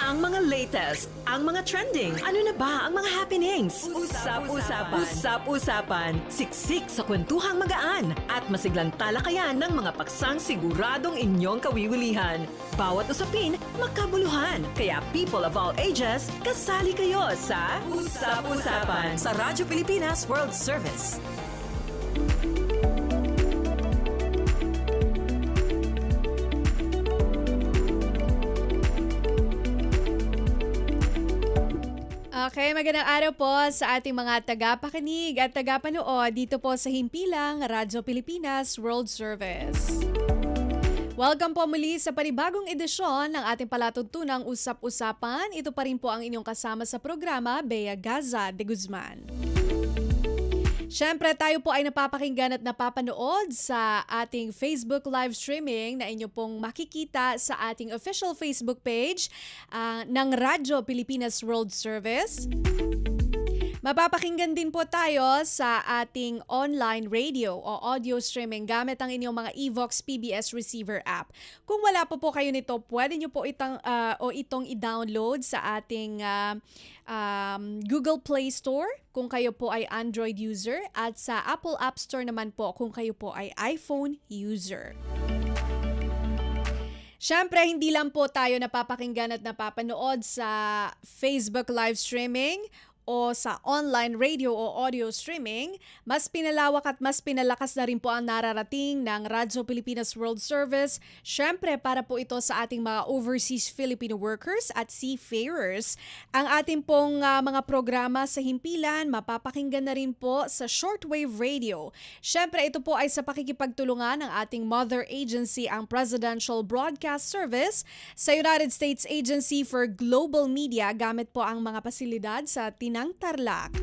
Ang mga latest, ang mga trending, ano na ba ang mga happenings? Usap-usapan. Usap-usapan. Siksik sa kwentuhang magaan at masiglang talakayan ng mga paksang siguradong inyong kawiwilihan. Bawat usapin, makabuluhan. Kaya people of all ages, kasali kayo sa Usap-usapan sa Radyo Pilipinas World Service. Okay, magandang araw po sa ating mga tagapakinig at tagapanood dito po sa Himpilang Radyo Pilipinas World Service. Welcome po muli sa panibagong edisyon ng ating palatuntunang Usap-Usapan. Ito pa rin po ang inyong kasama sa programa, Bea Gaza de Guzman. Siyempre, tayo po ay napapakinggan at napapanood sa ating Facebook live streaming na inyo pong makikita sa ating official Facebook page ng Radyo Pilipinas World Service. Mapapakinggan din po tayo sa ating online radio o audio streaming gamit ang inyong mga Evox PBS receiver app. Kung wala po kayo nito, pwede nyo po itong i-download sa ating Google Play Store kung kayo po ay Android user at sa Apple App Store naman po kung kayo po ay iPhone user. Siyempre, hindi lang po tayo napapakinggan at napapanood sa Facebook live streaming o sa online radio o audio streaming, mas pinalawak at mas pinalakas na rin po ang nararating ng Radyo Pilipinas World Service. Siyempre, para po ito sa ating mga overseas Filipino workers at seafarers. Ang ating pong mga programa sa himpilan, mapapakinggan na rin po sa shortwave radio. Siyempre, ito po ay sa pakikipagtulungan ng ating mother agency, ang Presidential Broadcast Service sa United States Agency for Global Media gamit po ang mga pasilidad sa ng Tarlac.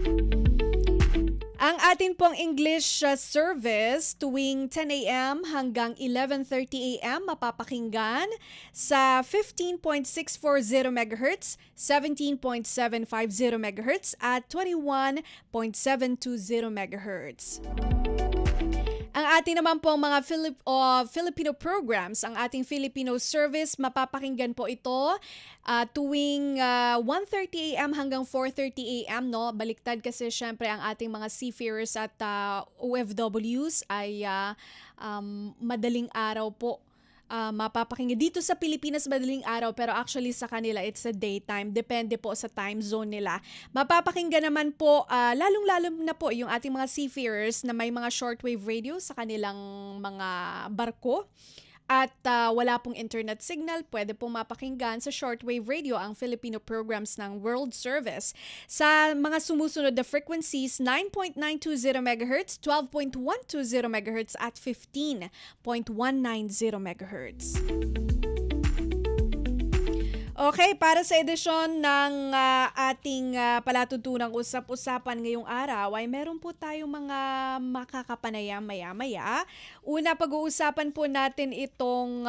Ang atin pong English service tuwing 10 a.m. hanggang 11:30 a.m. mapapakinggan sa 15.640 MHz, 17.750 MHz at 21.720 MHz. Ang ating naman pong mga Filipino programs, ang ating Filipino service, mapapakinggan po ito tuwing 1:30 a.m. hanggang 4:30 a.m. No? Baliktad kasi syempre ang ating mga seafarers at OFWs ay madaling araw po. Mapapakinggan dito sa Pilipinas madaling araw pero actually sa kanila it's a daytime, depende po sa time zone nila. Mapapakinggan naman po lalong-lalo na po yung ating mga seafarers na may mga shortwave radio sa kanilang mga barko at wala pong internet signal, pwede pong mapakinggan sa shortwave radio ang Filipino programs ng World Service sa mga sumusunod na frequencies 9.920 MHz, 12.120 MHz at 15.190 MHz. Okay, para sa edisyon ng ating palatuntunang usap-usapan ngayong araw ay meron po tayong mga makakapanayam maya-maya. Una, pag-uusapan po natin itong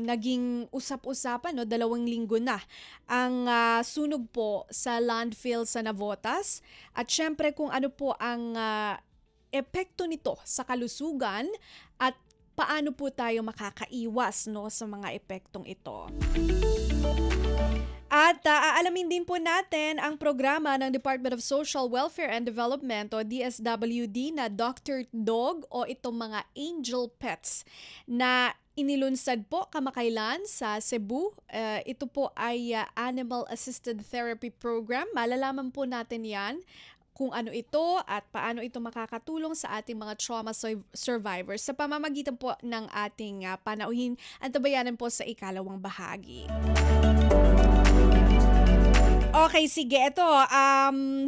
naging usap-usapan, 2 linggo na, ang sunog po sa landfill sa Navotas. At syempre kung ano po ang epekto nito sa kalusugan at paano po tayo makakaiwas sa mga epektong ito. At aalamin din po natin ang programa ng Department of Social Welfare and Development o DSWD na Dr. Dog o itong mga angel pets na inilunsad po kamakailan sa Cebu. Ito po ay Animal Assisted Therapy Program. Malalaman po natin yan kung ano ito at paano ito makakatulong sa ating mga trauma survivors sa pamamagitan po ng ating panauhin antabayanan po sa ikalawang bahagi. Okay, sige. Ito,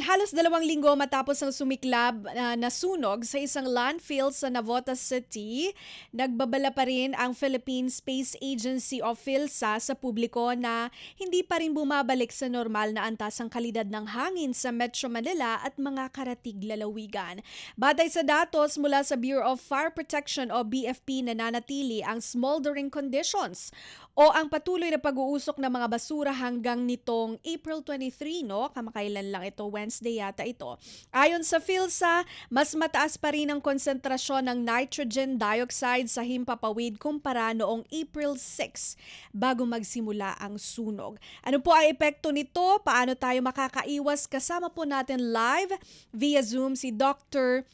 halos 2 linggo matapos ang sumiklab na sunog sa isang landfill sa Navotas City, nagbabala pa rin ang Philippine Space Agency o PhilSA sa publiko na hindi pa rin bumabalik sa normal na antasang kalidad ng hangin sa Metro Manila at mga karatig lalawigan. Batay sa datos mula sa Bureau of Fire Protection o BFP, nananatili ang smoldering conditions o ang patuloy na pag-uusok ng mga basura hanggang nitong April 25 2023, no? Kamakailan lang ito, Wednesday yata ito. Ayon sa PhilSA, mas mataas pa rin ang konsentrasyon ng nitrogen dioxide sa himpapawid kumpara noong April 6 bago magsimula ang sunog. Ano po ang epekto nito? Paano tayo makakaiwas? Kasama po natin live via Zoom si Dr.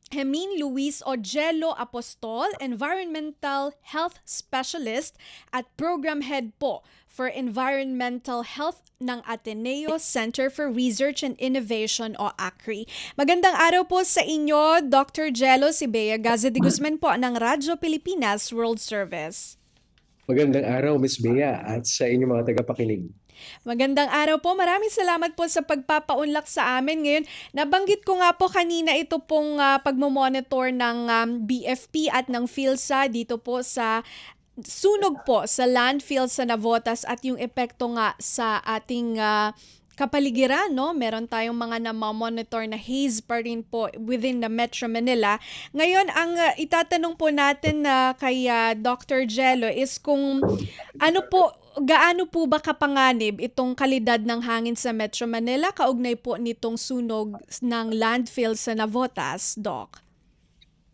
Hemin Luis Ojelo Apostol, Environmental Health Specialist at Program Head po for Environmental Health ng Ateneo Center for Research and Innovation o ACRI. Magandang araw po sa inyo, Dr. Jello Sibea Gaza de Guzman po ng Radyo Pilipinas World Service. Magandang araw, Miss Bea, at sa inyong mga tagapakinig. Magandang araw po. Maraming salamat po sa pagpapaunlak sa amin. Ngayon, nabanggit ko nga po kanina ito pong pagmomonitor ng BFP at ng PhilSA dito po sa sunog po sa landfill sa Navotas at yung epekto nga sa ating kapaligiran, no? Meron tayong mga namamonitor na haze pa rin po within the Metro Manila. Ngayon, ang itatanong po natin kay Dr. Jello is kung gaano po ba kapanganib itong kalidad ng hangin sa Metro Manila kaugnay po nitong sunog ng landfill sa Navotas, Doc?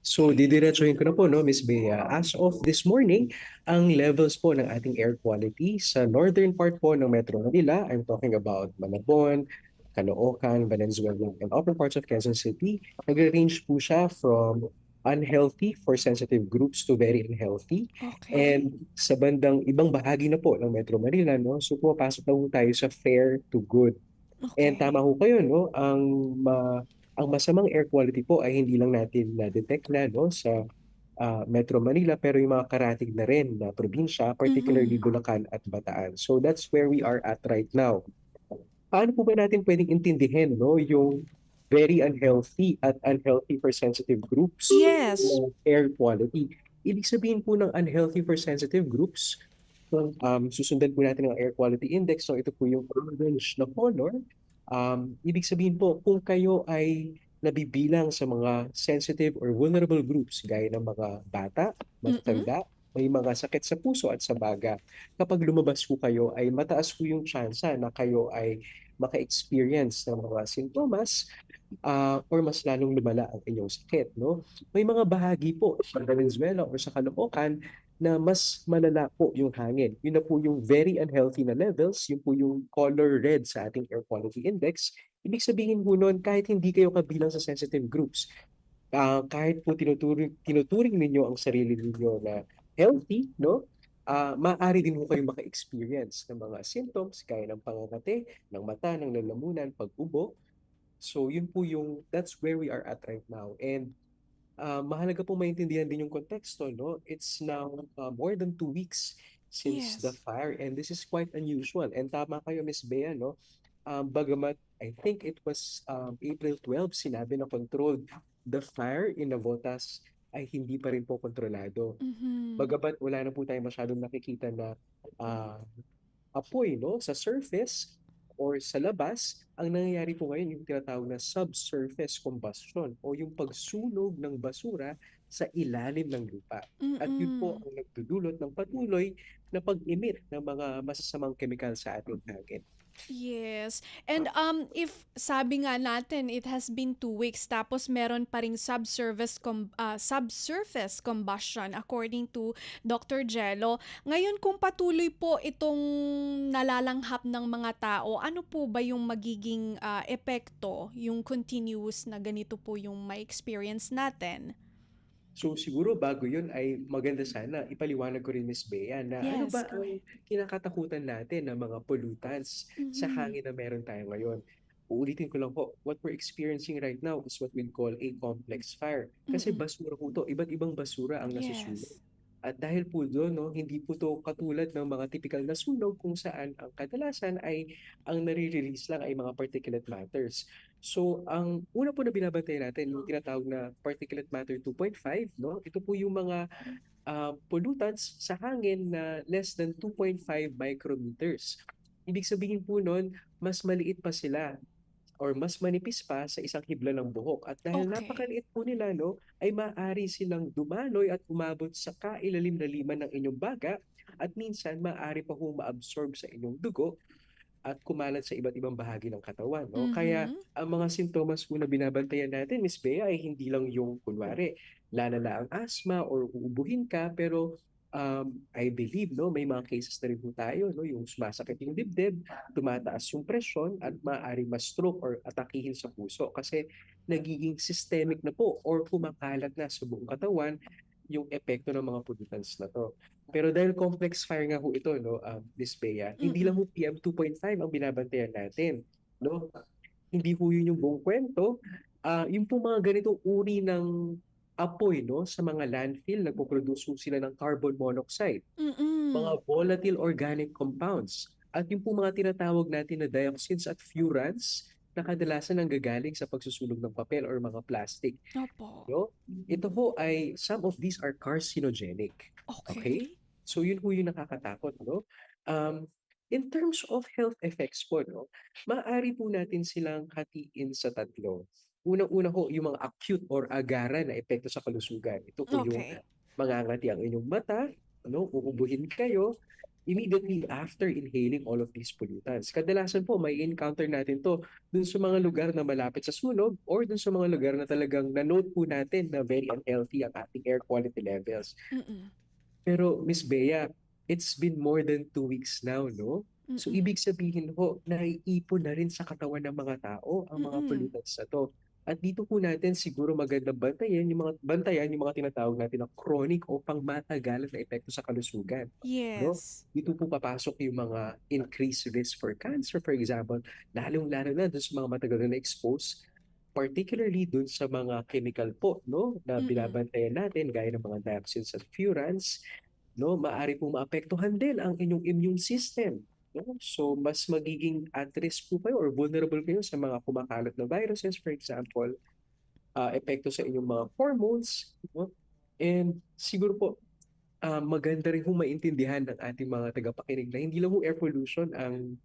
So, didiretsuhin ko na po, no, Miss Bea. As of this morning, ang levels po ng ating air quality sa northern part po ng Metro Manila, I'm talking about Malabon, Caloocan, Valenzuela, and upper parts of Quezon City, nag-range po siya from unhealthy for sensitive groups to very unhealthy. Okay. And sa bandang ibang bahagi na po ng Metro Manila, no, so pumapasok na po tayo sa fair to good. And Okay. tama ho kayo, no? Ang masamang air quality po ay hindi lang natin na-detect na, no, sa Metro Manila, pero yung mga karatig na rin na probinsya, particularly Bulacan at Bataan. So that's where we are at right now. Paano po ba natin pwedeng intindihin, no, yung very unhealthy at unhealthy for sensitive groups Yes. ng air quality? Ibig sabihin po ng unhealthy for sensitive groups, kung susundan po natin ang air quality index, so ito po yung orange na color. Ibig sabihin po, kung kayo ay nabibilang sa mga sensitive or vulnerable groups, gaya ng mga bata, matatanda, may mga sakit sa puso at sa baga, kapag lumabas po kayo, ay mataas po yung tsansa na kayo ay maka-experience ng mga sintomas or mas lalong lumala ang inyong sakit, no? May mga bahagi po sa Valenzuela or sa Caloocan na mas malala po yung hangin. Yun na po yung very unhealthy na levels, yun po yung color red sa ating air quality index. Ibig sabihin po nun, kahit hindi kayo kabilang sa sensitive groups, kahit po tinuturing ninyo ang sarili ninyo na healthy, no? Maaari din po kayo maka-experience ng mga symptoms gaya ng pangangate, ng mata, ng lalamunan, pag-ubo. So yun po that's where we are at right now. And mahalaga po maintindihan din yung konteksto, no? It's now more than 2 weeks since the Yes. fire, and this is quite unusual. And tama kayo, Miss Bea, no? Bagamat I think it was April 12, sinabi na controlled, the fire in Navotas ay hindi pa rin po kontrolado. Bagamat wala na po tayong masyadong nakikita na ah, apoy, no, sa surface or sa labas, ang nangyayari po ngayon yung tinatawag na subsurface combustion o yung pagsunog ng basura sa ilalim ng lupa. At yun po ang nagdudulot ng patuloy na pag-emit ng mga masasamang kemikal sa ating hangin. Yes. And if sabi nga natin it has been 2 weeks tapos meron pa ring subsurface combustion according to Dr. Jello. Ngayon kung patuloy po itong nalalanghap ng mga tao, ano po ba yung magiging epekto, yung continuous na ganito po yung may experience natin? So siguro bago yun ay maganda sana ipaliwanag ko rin, Miss Bea, na ano Yes, ba go ang ahead. kinakatakutan natin ng mga pollutants sa Mhm. hangin na meron tayo ngayon. Uulitin ko lang po, what we're experiencing right now is what we call a complex fire. Kasi Mm-mm. basura po to, iba't ibang basura ang nasusunog. Yes. At dahil po doon, no, hindi po to katulad ng mga typical na sunog kung saan ang kadalasan ay ang nare-release lang ay mga particulate matters. So, ang una po na binabantay natin, yung tinatawag na particulate matter 2.5, no? Ito po yung mga pollutants sa hangin na less than 2.5 micrometers. Ibig sabihin po nun, mas maliit pa sila or mas manipis pa sa isang hibla ng buhok. At dahil Okay. napakaliit po nila, no, ay maaari silang dumaloy at umabot sa kailalim na liman ng inyong baga at minsan maaari pa hong ma-absorb sa inyong dugo at kumalat sa iba't ibang bahagi ng katawan, no? Kaya Mhm. ang mga sintomas po na binabantayan natin, Miss Bea, ay hindi lang yung kunwari, lalala ang asthma or uubuhin ka, pero I believe, no, may mga cases na rin po tayo, no, yung sumasakit yung dibdib, tumataas yung presyon, at maaaring ma-stroke or atakihin sa puso kasi nagiging systemic na po or kumakalat na sa buong katawan yung epekto ng mga pollutants na to. Pero dahil complex fire nga ho ito, no, Miss Bea, hindi lang Mm. ho PM 2.5 ang binabantayan natin, no? Hindi ho yun yung buong kwento. Yung po mga ganitong uri ng apoy, no, sa mga landfill, nagpo-produce ho sila ng carbon monoxide, mga Mm. volatile organic compounds, at yung po mga tinatawag natin na dioxins at furans na kadalasan nanggagaling sa pagsusunog ng papel or mga plastic. Opo. No? Ito ho ay, some of these are carcinogenic. Okay? Okay. So yun ho yung nakakatakot, no? Um, in terms of health effects po, no, maaari po natin silang hatiin sa tatlo. Unang-una ho, yung mga acute or agaran na epekto sa kalusugan. Ito po yung Okay. mangangati ang inyong mata, no, uubuhin kayo, immediately after inhaling all of these pollutants. Kadalasan po, may encounter natin to dun sa mga lugar na malapit sa sunog or dun sa mga lugar na talagang na-note po natin na very unhealthy ang ating air quality levels. Mm. Pero Miss Bea, it's been more than 2 weeks now, no? So Mm. ibig sabihin ho, naiipon na rin sa katawan ng mga tao ang mga Mm. pollutants na to. At dito po natin siguro magandang bantayan yung mga tinatawag natin na chronic o pangmatagalan na epekto sa kalusugan, no? Yes. Dito po papasok yung mga increased risk for cancer, for example, lalong-lalo na dun sa mga matagal na expose, particularly dun sa mga chemical po, no, na Mm. binabantayan natin gaya ng mga dioxins at furans, no, maaari pong maapektuhan din ang inyong immune system. No? So, mas magiging at risk po kayo or vulnerable kayo sa mga kumakalat na viruses, for example, epekto sa inyong mga hormones. No? And siguro po, maganda rin kung maintindihan ng ating mga tagapakinig na hindi lang ho air pollution ang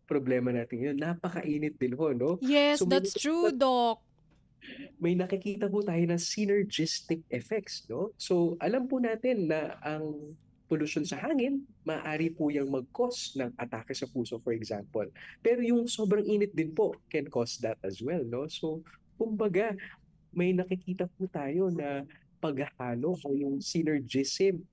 problema natin ngayon. Napakainit din ho, no? Yes, So, that's true, Doc. may nakikita po tayo ng synergistic effects, no? So, alam po natin na ang pollution sa hangin, maaari po yung mag-cause ng atake sa puso, for example. Pero yung sobrang init din po can cause that as well, no? So, kumbaga, may nakikita po tayo na paghahalo o yung synergism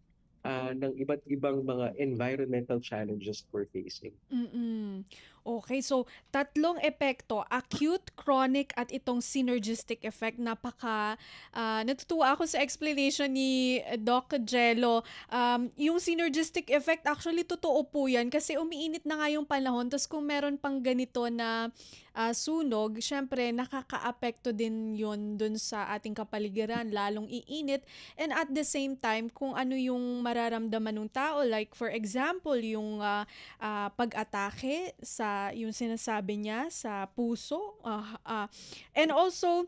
ng iba't ibang mga environmental challenges we're facing. Mm. Okay, so tatlong epekto, acute, chronic at itong synergistic effect. Natutuwa ako sa explanation ni Doc Jello. Yung synergistic effect actually totoo po 'yan kasi umiinit na nga yung panahon ta's kung meron pang ganito na, sunog siyempre nakakaapekto din 'yun dun sa ating kapaligiran, lalong iinit and at the same time kung ano yung mararamdaman ng tao like for example yung, pag-atake sa yung sinasabi niya sa puso, and also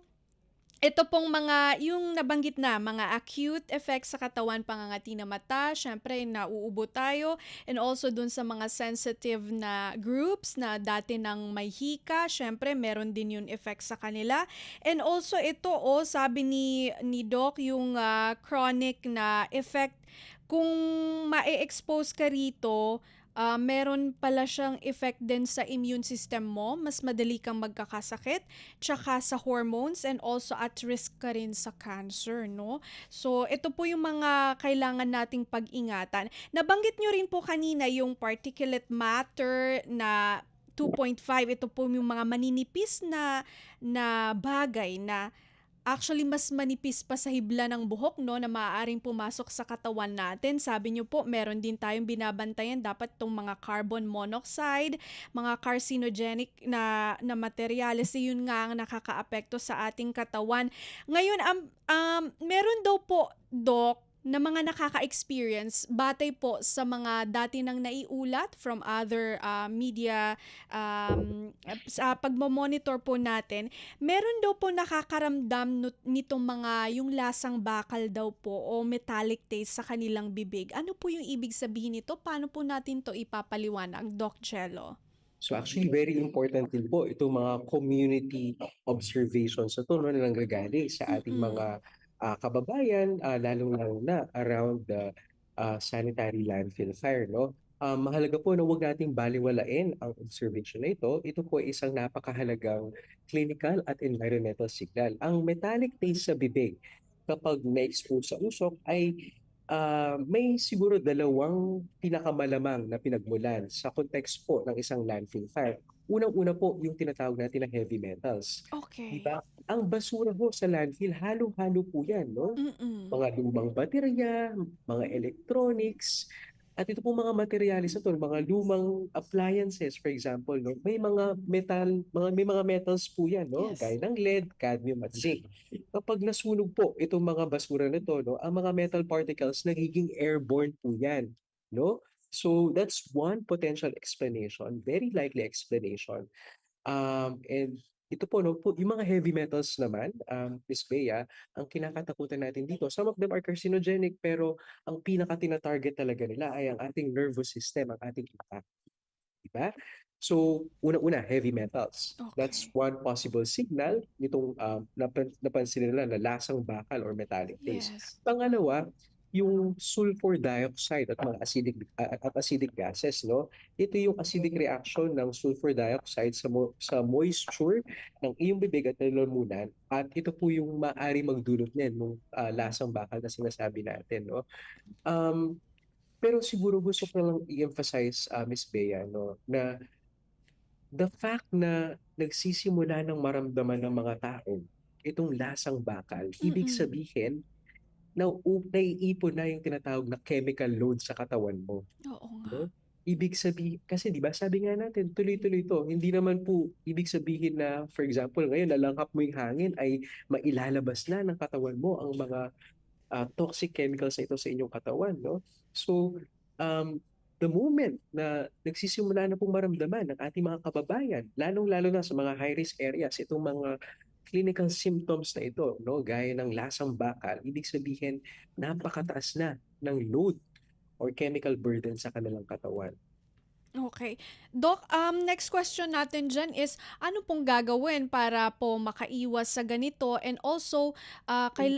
ito pong mga yung nabanggit na mga acute effects sa katawan, pangangati ng mata, siyempre nauubo tayo and also dun sa mga sensitive na groups na dati ng may hika, siyempre meron din yung effect sa kanila. And also ito sabi ni Doc yung chronic na effect kung ma-expose ka rito, meron pala siyang effect din sa immune system mo, mas madali kang magkakasakit, tsaka sa hormones and also at risk ka rin sa cancer, no? So, ito po yung mga kailangan nating pag-ingatan. Nabanggit nyo rin po kanina yung particulate matter na 2.5, ito po yung mga maninipis na bagay na actually, mas manipis pa sa hibla ng buhok 'no, na maaaring pumasok sa katawan natin. Sabi niyo po meron din tayong binabantayan dapat 'tong mga carbon monoxide, mga carcinogenic na materyales, yun nga ang nakakaapekto sa ating katawan. Ngayon, meron daw po, Doc, na mga nakaka-experience batay po sa mga dati nang naiulat from other, media, sa pagmo-monitor po natin. Meron daw po nakakaramdam nitong mga yung lasang bakal daw po o metallic taste sa kanilang bibig. Ano po yung ibig sabihin nito? Paano po natin 'to ipapaliwanag, Doc Jello? So actually, very important din po itong mga community observations na to, no, na nanggagaling sa ating Mm. mga kababayan, lalong-lalo na around the sanitary landfill fire, no? Mahalaga po na huwag nating balewalain ang observation na ito. Ito po ay isang napakahalagang clinical at environmental signal. Ang metallic taste sa bibig kapag na-expose sa usok ay may siguro dalawang pinakamalamang na pinagmulan sa context po ng isang landfill fire. Unang-una po yung tinatawag natin na heavy metals. Di Okay. ba? Ang basura po sa landfill, halo-halo po yan, no? Mm. Mga lumang baterya, mga electronics, at ito pong mga materyales na to, mga lumang appliances, for example, no, may mga metals po yan, no, gaya Yes. ng lead, cadmium at zinc. Kapag nasunog po itong mga basura na to, no, ang mga metal particles nagiging airborne po yan, no? So that's one potential explanation, very likely explanation. And ito po, no, po, yung mga heavy metals naman, Miss Bea, ang kinakatakutan natin dito, some of them are carcinogenic, pero ang pinaka-tina-target talaga nila ay ang ating nervous system, ang ating utak, di ba? So, una-una, heavy metals. That's Okay. one possible signal nitong napansin nila na lasang bakal or metallic taste. Yes. Pangalawa, yung sulfur dioxide at mga acidic gases, no? Ito yung acidic reaction ng sulfur dioxide sa moisture ng iyong bibig at lalamunan, at ito po yung maaari magdulot niyan ng lasang bakal na sinasabi natin, no? Um, pero siguro gusto ko lang i-emphasize, Miss Bea, no, na the fact na nagsisimula ng maramdaman ng mga tao itong lasang bakal, ibig Mm. sabihin na naiipon na yung tinatawag na chemical load sa katawan mo, Oo nga. no? Ibig sabihin, kasi di ba sabi nga natin, tuloy-tuloy to. Hindi naman po ibig sabihin na, for example, ngayon nalanghap mo yung hangin ay mailalabas na ng katawan mo ang mga toxic chemicals na ito sa inyong katawan, no? So, um, the moment na nagsisimula na pong maramdaman ng ating mga kababayan, lalong-lalo na sa mga high-risk areas, itong mga clinical symptoms na ito, no, gaya ng lasang bakal, ibig sabihin napakataas na ng load or chemical burden sa kanilang katawan. Okay. Doc, next question natin diyan is ano pong gagawin para po makaiwas sa ganito, and also,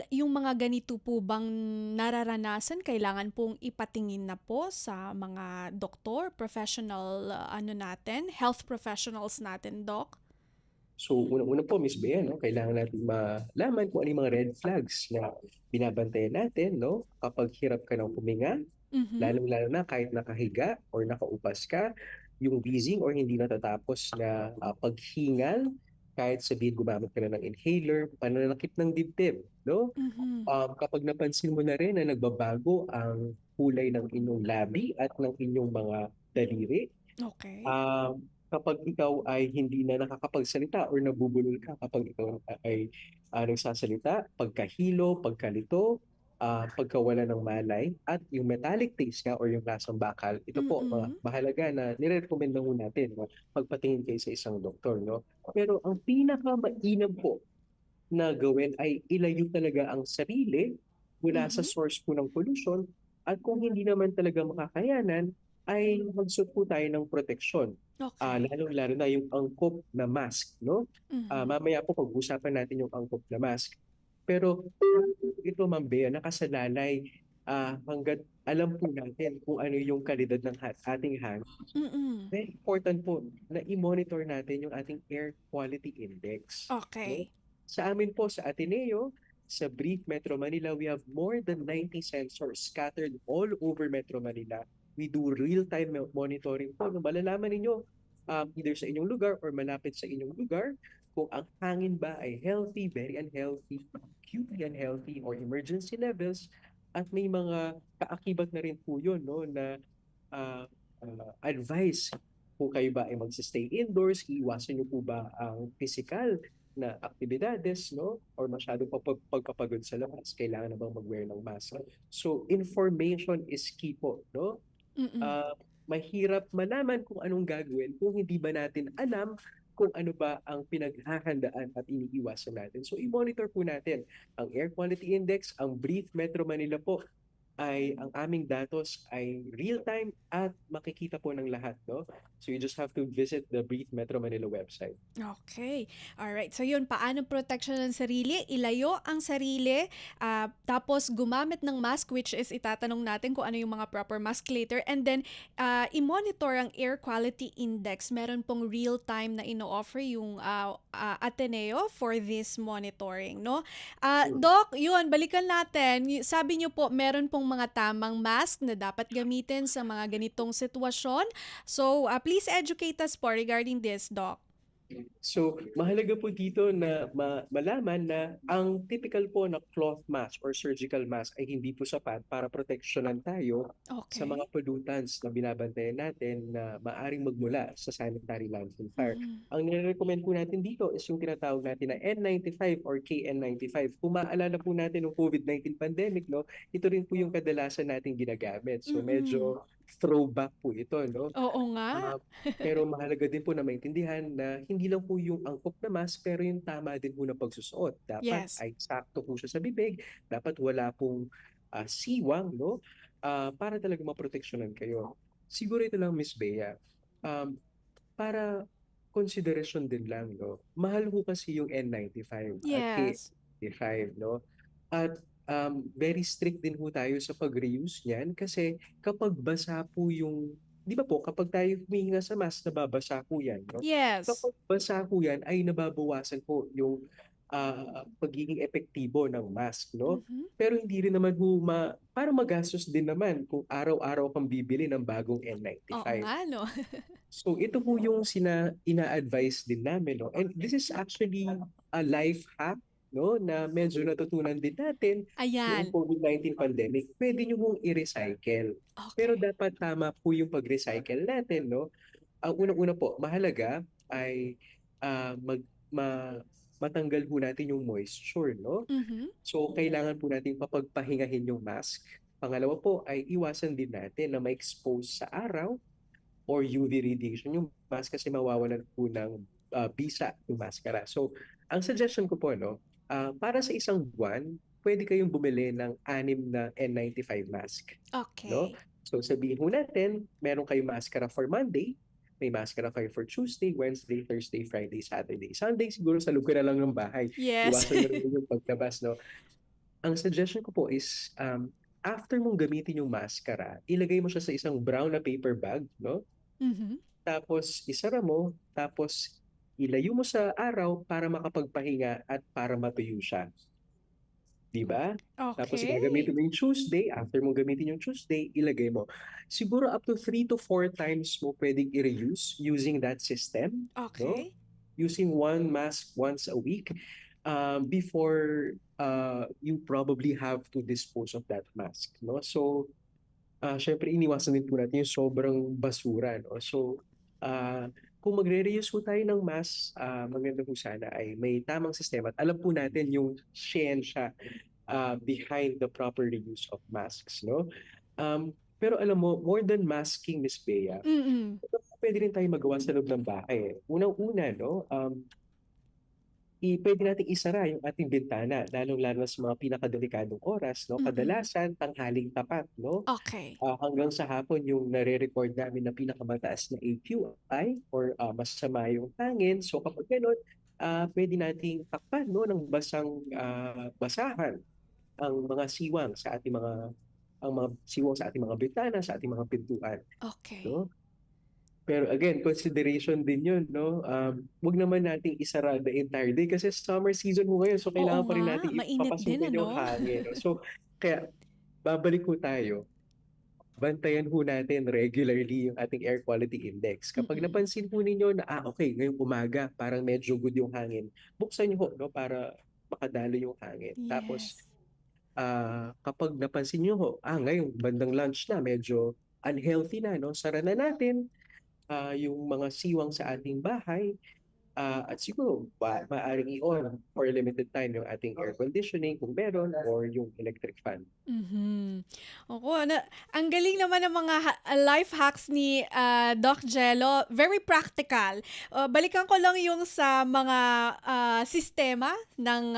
yung mga ganito po bang nararanasan kailangan pong ipatingin na po sa mga doktor, professional, ano natin, health professionals natin, Doc? So, unang-una po, Miss Bea, no, kailangan natin malaman kung ano yung mga red flags na binabantayan natin, no, kapag hirap ka ng huminga, Mhm. lalong-lalo na kahit nakahiga or nakaupas ka, yung wheezing or hindi natatapos na paghingal, kahit sabihin gumamit ka na ng inhaler, pananakit ng dibdib, no? Mhm. Kapag napansin mo na rin na nagbabago ang kulay ng inyong labi at ng inyong mga daliri, Okay. kapag ikaw ay hindi na nakakapagsalita or nabubulol ka kapag ikaw ay nagsasalita, pagkahilo, pagkalito, pagkawala ng malay, at yung metallic taste nga or yung lasang bakal, ito po, Mm. mahalaga na nire-recommend na ho natin na magpatingin kayo sa isang doktor, no? Pero ang pinakamainam po na gawin ay ilayo talaga ang sarili mula sa Mhm. source po ng pollution, at kung hindi naman talaga makakayanan, ay magsuot po tayo ng proteksyon. Okay. Lalong-lalo na yung angkop na mask, no? Mhm. Mamaya po pag-usapan natin yung angkop na mask. Pero ito, Ma'am Bea, nakasalalay hangga't alam po natin kung ano yung kalidad ng ating hangin. Mm. Very important po na i-monitor natin yung ating air quality index, no? Okay. Sa amin po sa Ateneo, sa Brief Metro Manila, we have more than 90 sensors scattered all over Metro Manila. We do real-time monitoring po. No, malalaman ninyo either sa inyong lugar or malapit sa inyong lugar kung ang hangin ba ay healthy, very unhealthy, acutely unhealthy, or emergency levels. At may mga kaakibat na rin po yun, no, na ah, advice kung kayo ba ay magsi-stay indoors, iiwasan niyo po ba ang physical na aktibidades, no? Or masyadong pagpapagod sa labas, kailangan na bang mag-wear ng mask? So, information is key po, no? Mm. Ah, Mahirap malaman kung anong gagawin kung hindi ba natin alam kung ano ba ang pinaghahandaan at iniiwasan natin. So, i-monitor po natin ang air quality index, ang Brief Metro Manila po ay ang aming datos ay real-time at makikita po ng lahat, no? So you just have to visit the Breathe Metro Manila website. Okay. Alright. So yun, paano protection ng sarili? Ilayo ang sarili, tapos gumamit ng mask, which is itatanong natin kung ano yung mga proper mask later. And then, i-monitor ang air quality index. Meron pong real-time na ino-offer yung Ateneo for this monitoring, no? Doc, yun, balikan natin. Sabi niyo po, meron pong mga tamang mask na dapat gamitin sa mga ganitong sitwasyon. So, please educate us po regarding this, Doc. So, mahalaga po dito na malaman na ang typical po na cloth mask or surgical mask ay hindi po sapat para proteksyonan tayo sa mga Okay. pollutants na binabantayan natin na maaring magmula sa sanitary landfill fire. Mhm. Ang nire-recommend po natin dito is yung tinatawag natin na N95 or KN95. Kung maalala po natin ng COVID-19 pandemic, no, ito rin po yung kadalasan nating ginagamit. So, Mm. medyo throwback po ito, no? Oo nga. Ah, pero mahalaga din po na maintindihan na hindi lang po yung angkop na mask pero yung tama din po na pagsusuot. Dapat Yes. ay sakto po siya sa bibig, dapat wala pong siwang, no? Para talaga maproteksyonan kayo. Siguro ito lang, Miss Bea, um, para konsiderasyon din lang, no? Mahal po kasi yung N95 at Yes. K95, no? At very strict din po tayo sa pag-reuse niyan kasi kapag basa po yung, di ba po, kapag tayo humihinga sa mask, nababasa po yan, no? Yes. Kapag basa po yan, ay nababawasan po yung pagiging epektibo ng mask, no? Mhm. Pero hindi rin naman po para magastos din naman kung araw-araw kang bibili ng bagong Oo N95. nga, no? So ito po yung ina-advise din namin, no? And this is actually a life hack, no, na medyo natutunan din natin noong Ayan. COVID-19 pandemic. Pwede nyo pong i-recycle. Pero Okay. dapat tama po yung pag-recycle natin, no? Ang unang-una po, mahalaga ay mag ma matanggal po natin yung moisture, no? Mhm. So kailangan po natin papagpahingahin yung mask. Pangalawa po ay iwasan din natin na ma-expose sa araw or UV radiation yung mask kasi mawawalan po ng bisa yung maskara. So, ang suggestion ko po, no, para sa isang buwan, pwede kayong bumili ng 6 na N95 mask. No? Okay. So, sabihin po natin, meron kayong maskara for Monday, may maskara kayo for Tuesday, Wednesday, Thursday, Friday, Saturday. Sunday, siguro sa lugar na lang ng bahay. Yes. Iwasan nyo rin yung paglabas, no? Ang suggestion ko po is, after mong gamitin yung maskara, ilagay mo siya sa isang brown na paper bag, no? Mhm. Tapos isara mo, tapos ilayo mo sa araw para makapagpahinga at para matuyo siya. Di ba? Tapos Okay. gagamitin mo yung Tuesday, after mo gamitin yung Tuesday, ilagay mo. Siguro up to 3 to 4 times mo pwedeng i-reuse using that system, no? Okay. Using one mask once a week before you probably have to dispose of that mask, no? So, syempre iniwasan din po natin yung sobrang basura, no? So, kung magre-reuse po tayo ng mask, maganda po sana ay may tamang sistema at alam po natin yung siyensya behind the proper reuse of masks, no? Pero alam mo, more than masking, Miss Bea, Mm. pwede rin tayo magawa sa loob ng bahay. Unang-una, no? Pwede nating isara yung ating bintana, lalong-lalo na sa mga pinakadelikadong oras, no? Mm. Kadalasan, tanghaling tapat, no? Okay. Hanggang sa hapon yung nare-record namin na pinakamataas na AQI or masama yung hangin. So kapag gano'n, pwede nating takpan, no, ng basahan ang mga siwang sa ating mga siwang sa ating mga bintana, sa ating mga pintuan, Okay. no? Pero again, consideration din yun, no? Wag naman nating isara the entire day kasi summer season mo ngayon, so Oo kailangan pa rin nga, natin mainit din ipapasukin ano? yung hangin, no? So, kaya babalik ko tayo, bantayan ho natin regularly yung ating air quality index. Kapag Mm. napansin po ninyo na, okay, ngayong umaga, parang medyo good yung hangin, buksan niyo ho, no, para makadalo yung hangin. Tapos, Yes. kapag napansin niyo ho, ngayong bandang lunch na, medyo unhealthy na, no, sara na natin yung mga siwang sa ating bahay, at siguro maaaring i-on for a limited time yung ating air conditioning kung meron or yung electric fan. Mhm. Ang galing naman ng mga life hacks ni Doc Jello. Very practical. Balikan ko lang yung sa mga sistema ng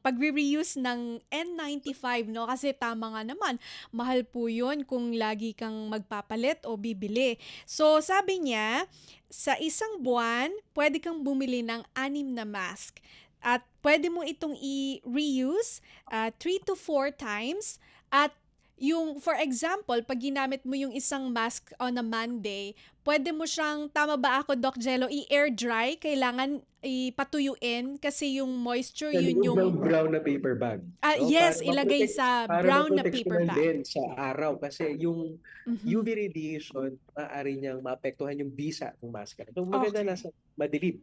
pagre-reuse ng N95, no? Kasi tama nga naman, mahal po 'yun kung lagi kang magpapalit o bibili. So sabi niya, sa isang buwan, pwede kang bumili ng 6 na mask. At pwede mo itong i-reuse 3 to 4 times. At yung, for example, pag ginamit mo yung isang mask on a Monday, pwede mo siyang, tama ba ako, Doc Jello, i-air dry? Kailangan ipatuyuin kasi yung moisture, Sa yun loob yung, ng brown na paper bag, no? yes, ilagay sa Para brown na paper maproteksyonan bag. din sa araw kasi yung Mhm. UV radiation maaari niyang maapektuhan yung bisa ng maskara. So maganda Okay. nasa madilim.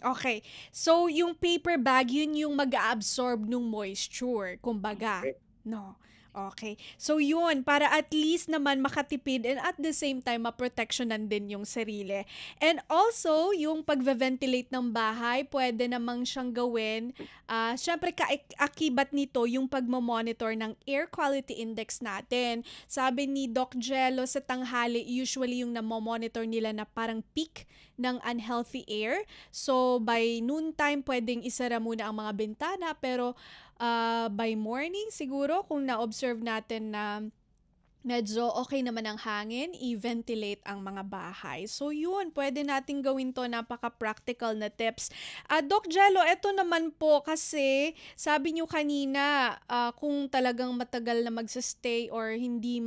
Okay. So, yung paper bag, yun yung mag-absorb ng moisture, kumbaga. Correct. No. Okay. So, yun, para at least naman makatipid and at the same time, maproteksyonan din yung sarili. And also, yung pag-ventilate ng bahay, pwede namang siyang gawin. Syempre, akibat nito yung pagmamonitor ng air quality index natin. Sabi ni Doc Jello, sa tanghali, usually yung namomonitor nila na parang peak ng unhealthy air. So, by noontime, pwedeng isara muna ang mga bintana. Pero, by morning, siguro, kung na-observe natin na medyo okay naman ang hangin, i-ventilate ang mga bahay. So, yun, pwede natin gawin to. Napaka-practical na tips. Doc Jello, eto naman po kasi sabi nyo kanina, kung talagang matagal na magsistay or hindi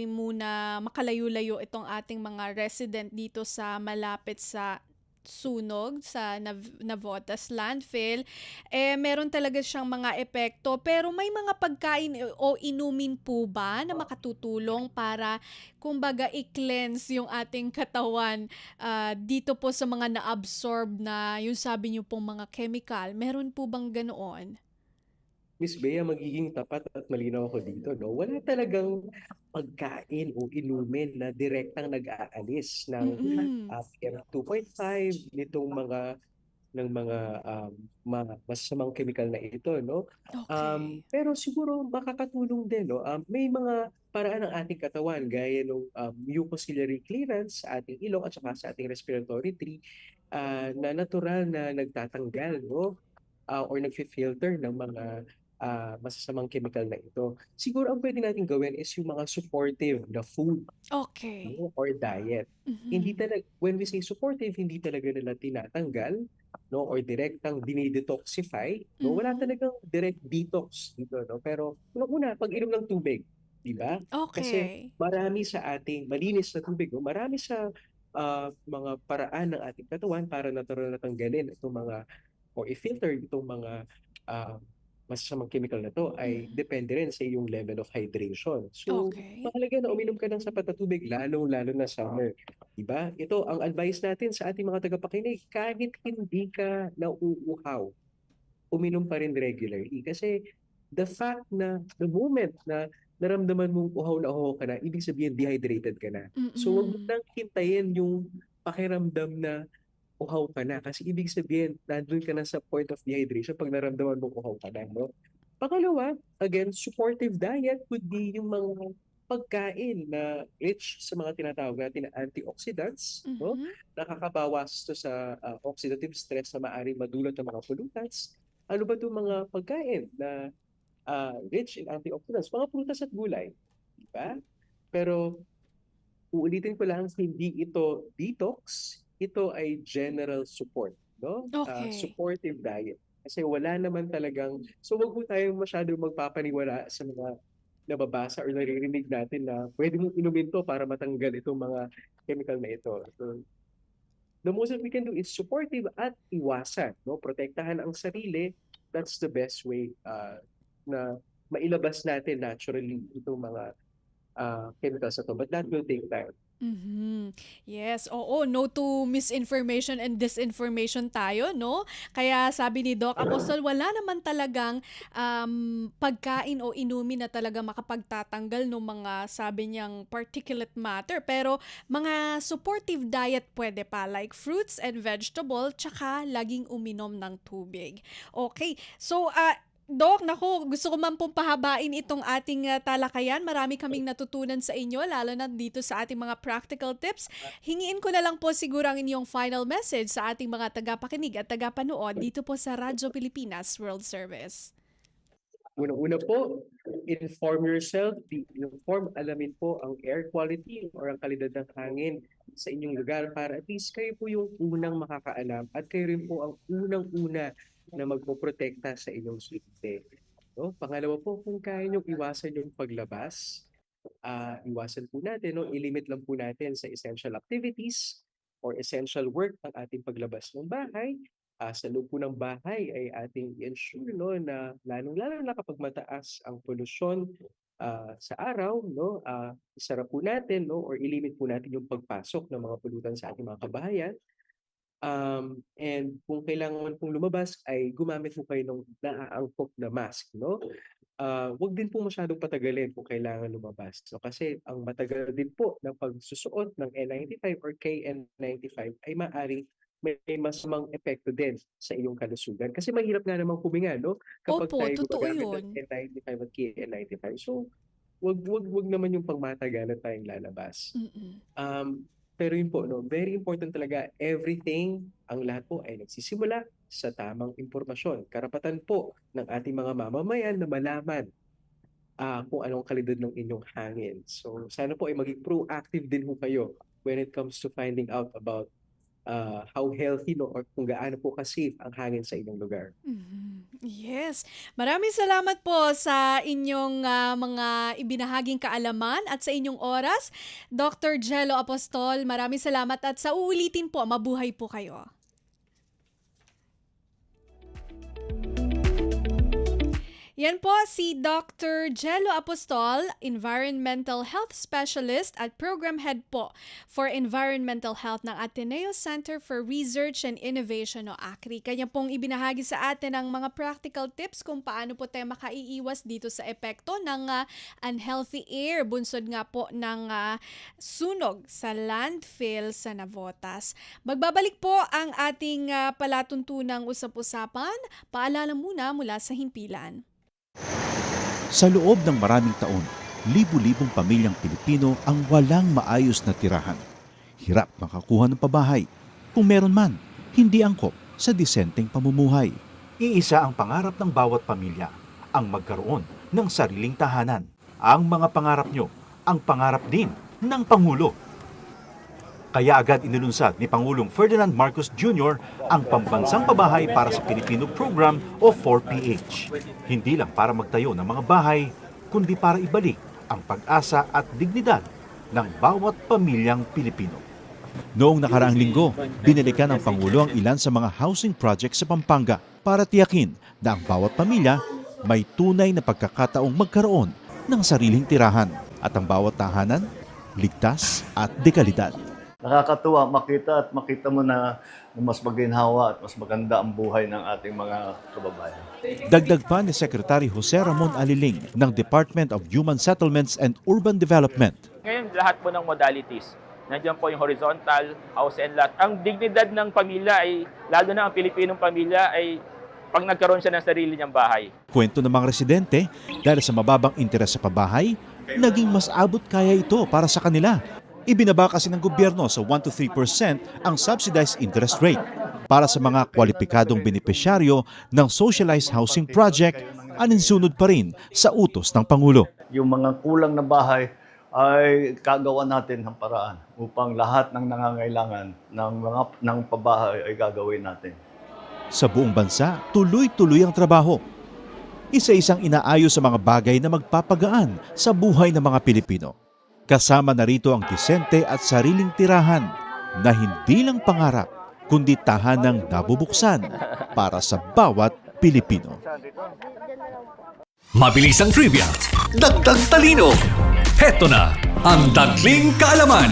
muna makalayo-layo itong ating mga resident dito sa malapit sa sunog sa Navotas landfill, meron talaga siyang mga epekto. Pero may mga pagkain o inumin po ba na makatutulong para kumbaga i-cleanse yung ating katawan dito po sa mga na-absorb na yung sabi niyo pong mga chemical? Meron po bang ganoon? Miss Bea, magiging tapat at malinaw ako dito, no? Wala talagang pagkain o inumin na direktang nag-aalis ng Mm. PM2.5 nitong mga masasamang chemical na ito, no? Okay. Pero siguro makakatulong din, no? May mga paraan ng ating katawan gaya ng mucociliary clearance sa ating ilong at saka sa ating respiratory tree na natural na nagtatanggal, no? Or nagfi-filter ng mga masasamang chemical na ito. Siguro ang pwede natin gawin is yung mga supportive na food, Okay. no, or diet. Hindi Mhm. talaga, when we say supportive, hindi talaga nila tinatanggal, no, or direktang dinidetoxify, no. Wala Mhm. talagang direct detox dito, no. Pero unang-una, pag-inom ng tubig, di ba? Kasi Okay. marami sa ating malinis na tubig, no, marami sa mga paraan ng ating katawan para natural na tanggalin itong mga o i-filter itong mga ah, masasamang chemical na to ay Mhm. depende rin sa iyong level of hydration. So, Okay. mahalaga na uminom ka ng sapat na tubig, lalo-lalo na summer. Diba? Ito, ang advice natin sa ating mga tagapakinig, kahit hindi ka nauuhaw, uminom pa rin regularly. Kasi the fact na the moment na naramdaman mong uhaw na uhaw ka na, ibig sabihin dehydrated ka na. So, wag mo Mm. nang hintayin yung pakiramdam na uhaw ka na. Kasi ibig sabihin, nandun ka na sa point of dehydration pag naramdaman mong uhaw ka na, no? Pangalawa, again, supportive diet would be yung mga pagkain na rich sa mga tinatawag natin na antioxidants, no? Mhm. Nakakabawas to sa oxidative stress na maaaring madulot ng mga pollutants. Ano ba itong mga pagkain na rich in antioxidants? Mga prutas at gulay, di ba? Pero uulitin ko lang, hindi ito detox, ito ay general support, no? Okay. Supportive diet. Kasi wala naman talagang, so wag mo tayong masyadong magpapaniwala sa mga nababasa or naririnig natin na pwede mong inumin to para matanggal itong mga chemical na ito. So, the most that we can do is supportive at iwasan, no? Protektahan ang sarili. That's the best way na mailabas natin naturally itong mga chemicals na to. But that will take time. Mhm. Yes, oo, no to misinformation and disinformation tayo, no? Kaya sabi ni Doc Apostol, wala naman talagang pagkain o inumin na talaga makapagtatanggal ng mga sabi niyang particulate matter. Pero mga supportive diet pwede pa, like fruits and vegetable, tsaka laging uminom ng tubig. Okay, so Doc, naku, gusto ko man pong pahabain itong ating talakayan. Marami kaming natutunan sa inyo, lalo na dito sa ating mga practical tips. Hingiin ko na lang po siguro ang inyong final message sa ating mga tagapakinig at tagapanood dito po sa Radyo Pilipinas World Service. Unang-una po, inform yourself, be informed, alamin po ang air quality or ang kalidad ng hangin sa inyong lugar para at least kayo po yung unang makakaalam at kayo rin po ang unang-una na magpoprotekta sa inyong safety. No? Pangalawa po, kung kaya nyo iwasan yung paglabas, iwasan po natin, no? I-limit lang po natin sa essential activities or essential work ang ating paglabas ng bahay. Sa loob po ng bahay ay ating i-ensure, no, na lalong-lalo na kapag mataas ang polusyon sa araw, no, isara po natin, no, or ilimit po natin yung pagpasok ng mga pulutan sa ating mga kabahayan. And kung kailangan pong lumabas ay gumamit po kayo ng naaangkop na mask, no? Wag din po masyadong patagalin kung kailangan lumabas. So, kasi ang matagal din po ng pagsusuot ng N95 or KN95 ay maaaring may masamang epekto din sa iyong kalusugan. Kasi mahirap nga namang huminga, no? Kapag Opo, tayo totoo gumagamit yun. ng N95 at KN95. So, wag naman yung pangmatagalan tayong lalabas. Pero yun po, no, very important talaga, everything, ang lahat po ay nagsisimula sa tamang impormasyon. Karapatan po ng ating mga mamamayan na malaman kung anong kalidad ng inyong hangin. So sana po ay maging proactive din po kayo when it comes to finding out about how healthy, no, or kung gaano po ka-safe ang hangin sa inyong lugar. Yes. Maraming salamat po sa inyong mga ibinahaging kaalaman at sa inyong oras. Dr. Jello Apostol, maraming salamat at sa uulitin po, mabuhay po kayo. Yan po si Dr. Jello Apostol, Environmental Health Specialist at Program Head po for Environmental Health ng Ateneo Center for Research and Innovation o ACRI. Kanya pong ibinahagi sa atin ang mga practical tips kung paano po tayo makaiiwas dito sa epekto ng unhealthy air, bunsod nga po ng sunog sa landfill sa Navotas. Magbabalik po ang ating palatuntunang usap-usapan. Paalala mula sa himpilan. Sa loob ng maraming taon, libu-libong pamilyang Pilipino ang walang maayos na tirahan. Hirap makakuha ng pabahay. Kung meron man, hindi angkop sa disenteng pamumuhay. Iisa ang pangarap ng bawat pamilya, ang magkaroon ng sariling tahanan. Ang mga pangarap nyo, ang pangarap din ng Pangulo. Kaya agad inilunsad ni Pangulong Ferdinand Marcos Jr. ang Pambansang Pabahay para sa Pilipino Program o 4PH. Hindi lang para magtayo ng mga bahay, kundi para ibalik ang pag-asa at dignidad ng bawat pamilyang Pilipino. Noong nakaraang linggo, binalikan ng Pangulo ang ilan sa mga housing projects sa Pampanga para tiyakin na ang bawat pamilya may tunay na pagkakataong magkaroon ng sariling tirahan at ang bawat tahanan ligtas at dekalidad. Nakakatuwa makita mo na mas maginhawa at mas maganda ang buhay ng ating mga kababayan. Dagdag pa ni Secretary Jose Ramon Aliling ng Department of Human Settlements and Urban Development. Ngayon, lahat po ng modalities. Nandiyan po yung horizontal, house and lot. Ang dignidad ng pamilya ay, lalo na ang Pilipinong pamilya, ay pag nagkaroon siya ng sarili niyang bahay. Kwento ng mga residente, dahil sa mababang interes sa pabahay, naging mas abot kaya ito para sa kanila. Ibinaba kasi ng gobyerno sa 1 to 3% ang subsidized interest rate. Para sa mga kwalipikadong benepisyaryo ng socialized housing project, aninsunod pa rin sa utos ng Pangulo. Yung mga kulang na bahay ay kagawa natin ng paraan upang lahat ng nangangailangan ng pabahay ay gagawin natin. Sa buong bansa, tuloy-tuloy ang trabaho. Isa-isang inaayos sa mga bagay na magpapagaan sa buhay ng mga Pilipino. Kasama na rito ang disente at sariling tirahan na hindi lang pangarap, kundi tahanang nabubuksan para sa bawat Pilipino. Mabilis ang trivia, dagdag talino. Heto na ang Dagling Kaalaman.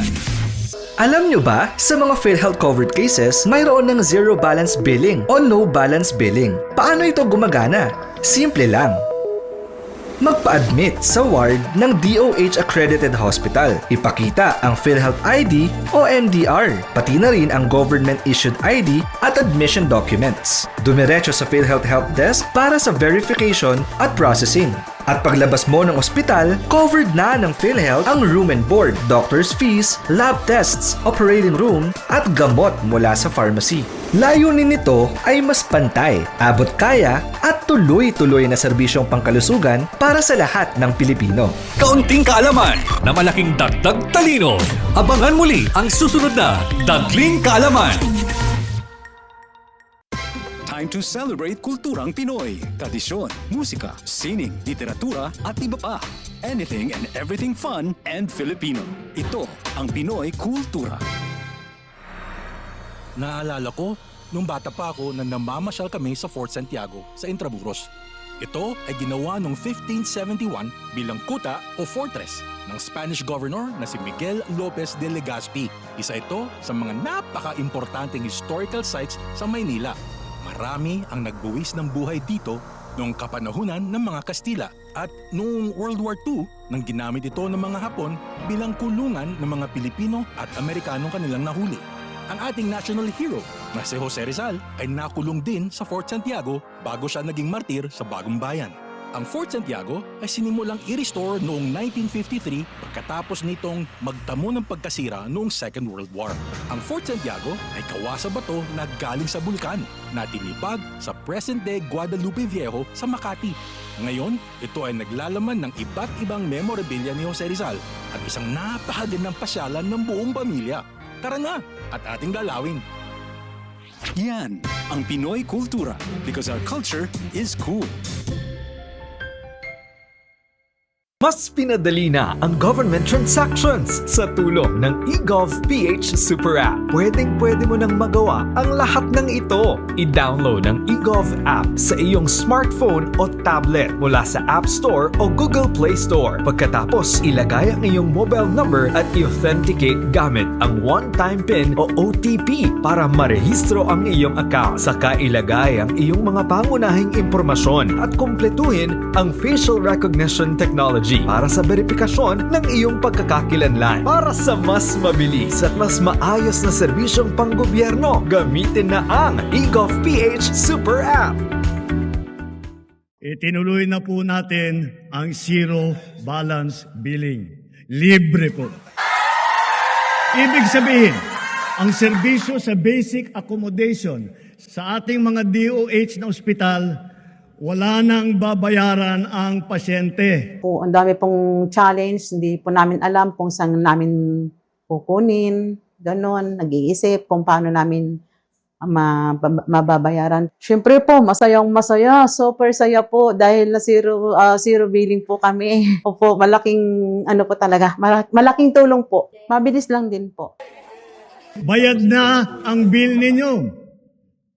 Alam nyo ba, sa mga PhilHealth covered cases, mayroon ng zero balance billing o no balance billing. Paano ito gumagana? Simple lang. magpa-admit sa ward ng DOH accredited hospital. Ipakita ang PhilHealth ID o MDR, pati na rin ang government issued ID at admission documents. Dumiretso sa PhilHealth Help Desk para sa verification at processing. At paglabas mo ng ospital, covered na ng PhilHealth ang room and board, doctor's fees, lab tests, operating room, at gamot mula sa pharmacy. Layunin nito ay mas pantay, abot kaya, at tuloy-tuloy na serbisyong pangkalusugan para sa lahat ng Pilipino. Kaunting kaalaman na malaking dagdag talino. Abangan muli ang susunod na Dagling Kaalaman. Time to celebrate kulturang Pinoy, tradisyon, musika, sining, literatura at iba pa. Anything and everything fun and Filipino. Ito ang Pinoy Kultura. Naalala ko, nung bata pa ako na namamasyal kami sa Fort Santiago sa Intramuros. Ito ay ginawa noong 1571 bilang kuta o fortress ng Spanish governor na si Miguel Lopez de Legazpi. Isa ito sa mga napaka-importanteng historical sites sa Maynila. Marami ang nagbuwis ng buhay dito noong kapanahunan ng mga Kastila at noong World War II nang ginamit ito ng mga Hapon bilang kulungan ng mga Pilipino at Amerikanong kanilang nahuli. Ang ating national hero na si Jose Rizal ay nakulong din sa Fort Santiago bago siya naging martir sa Bagong Bayan. Ang Fort Santiago ay sinimulang i-restore noong 1953 pagkatapos nitong magtamo ng pagkasira noong Second World War. Ang Fort Santiago ay kawasa bato na galing sa bulkan na tinipag sa present-day Guadalupe Viejo sa Makati. Ngayon, ito ay naglalaman ng iba't ibang memorabilia ni Jose Rizal at isang napakagandang pasyalan ng buong pamilya. Tara na at ating dalawin! Yan ang Pinoy Kultura because our culture is cool. Mas pinadali na ang government transactions sa tulong ng eGovPH Super App. Pwedeng-pwede mo nang magawa ang lahat ng ito. I-download ang eGov app sa iyong smartphone o tablet mula sa App Store o Google Play Store. Pagkatapos, ilagay ang iyong mobile number at i-authenticate gamit ang one-time PIN o OTP para marehistro ang iyong account. Saka ilagay ang iyong mga pangunahing impormasyon at kumpletuhin ang facial recognition technology para sa verifikasyon ng iyong pagkakakilanlan. Para sa mas mabilis at mas maayos na serbisyong panggobyerno, gamitin na ang eGovPH Super App. Itinuloy na po natin ang zero balance billing. Libre po. Ibig sabihin, ang serbisyo sa basic accommodation sa ating mga DOH na ospital, wala nang babayaran ang pasyente. Ang dami pong challenge, hindi po namin alam kung saan namin kukunin, ganon, nag-iisip kung paano namin mababayaran. Siyempre po, masayang-masaya, super saya po dahil na zero billing po kami. Opo, malaking po talaga, malaking tulong po. Mabilis lang din po. Bayad na ang bill ninyo.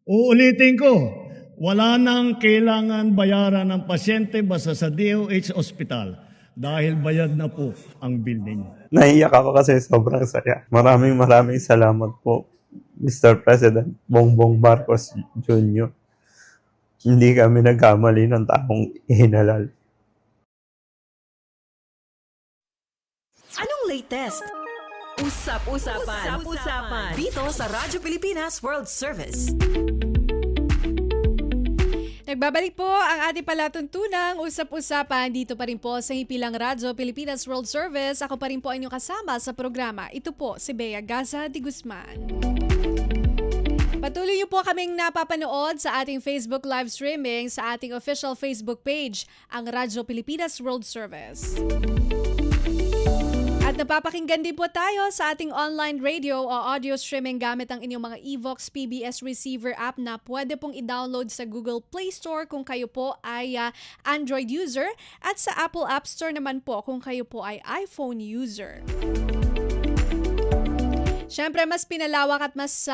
Uulitin ko, wala nang kailangan bayaran ng pasyente basta sa DOH Hospital dahil bayad na po ang bill ninyo. Naiyak ako kasi sobrang saya. Maraming salamat po, Mr. President Bongbong Marcos Jr. Hindi kami nagkamali ng taong ihinalal. Anong latest? Usap-usapan. Dito sa Radyo Pilipinas World Service. Nagbabalik po ang ating palatuntunang usap-usapan dito pa rin po sa Hipilang Radyo Pilipinas World Service. Ako pa rin po ang inyong kasama sa programa. Ito po si Bea Gaza de Guzman. Patuloy niyo po kaming napapanood sa ating Facebook live streaming sa ating official Facebook page, ang Radyo Pilipinas World Service. At napapakinggan din po tayo sa ating online radio o audio streaming gamit ang inyong mga Evox PBS receiver app na pwede pong i-download sa Google Play Store kung kayo po ay Android user at sa Apple App Store naman po kung kayo po ay iPhone user. Siyempre, mas pinalawak at mas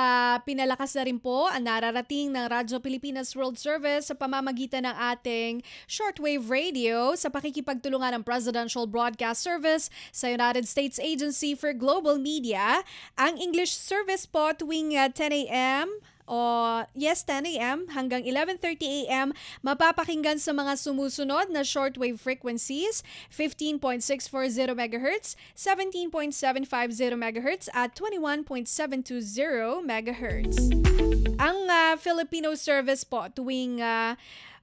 pinalakas na rin po ang nararating ng Radyo Pilipinas World Service sa pamamagitan ng ating shortwave radio sa pakikipagtulungan ng Presidential Broadcast Service sa United States Agency for Global Media. Ang English service po tuwing 10 a.m. 10 a.m. hanggang 11:30 a.m. mapapakinggan sa mga sumusunod na shortwave frequencies 15.640 MHz, 17.750 MHz at 21.720 MHz. Ang Filipino service po tuwing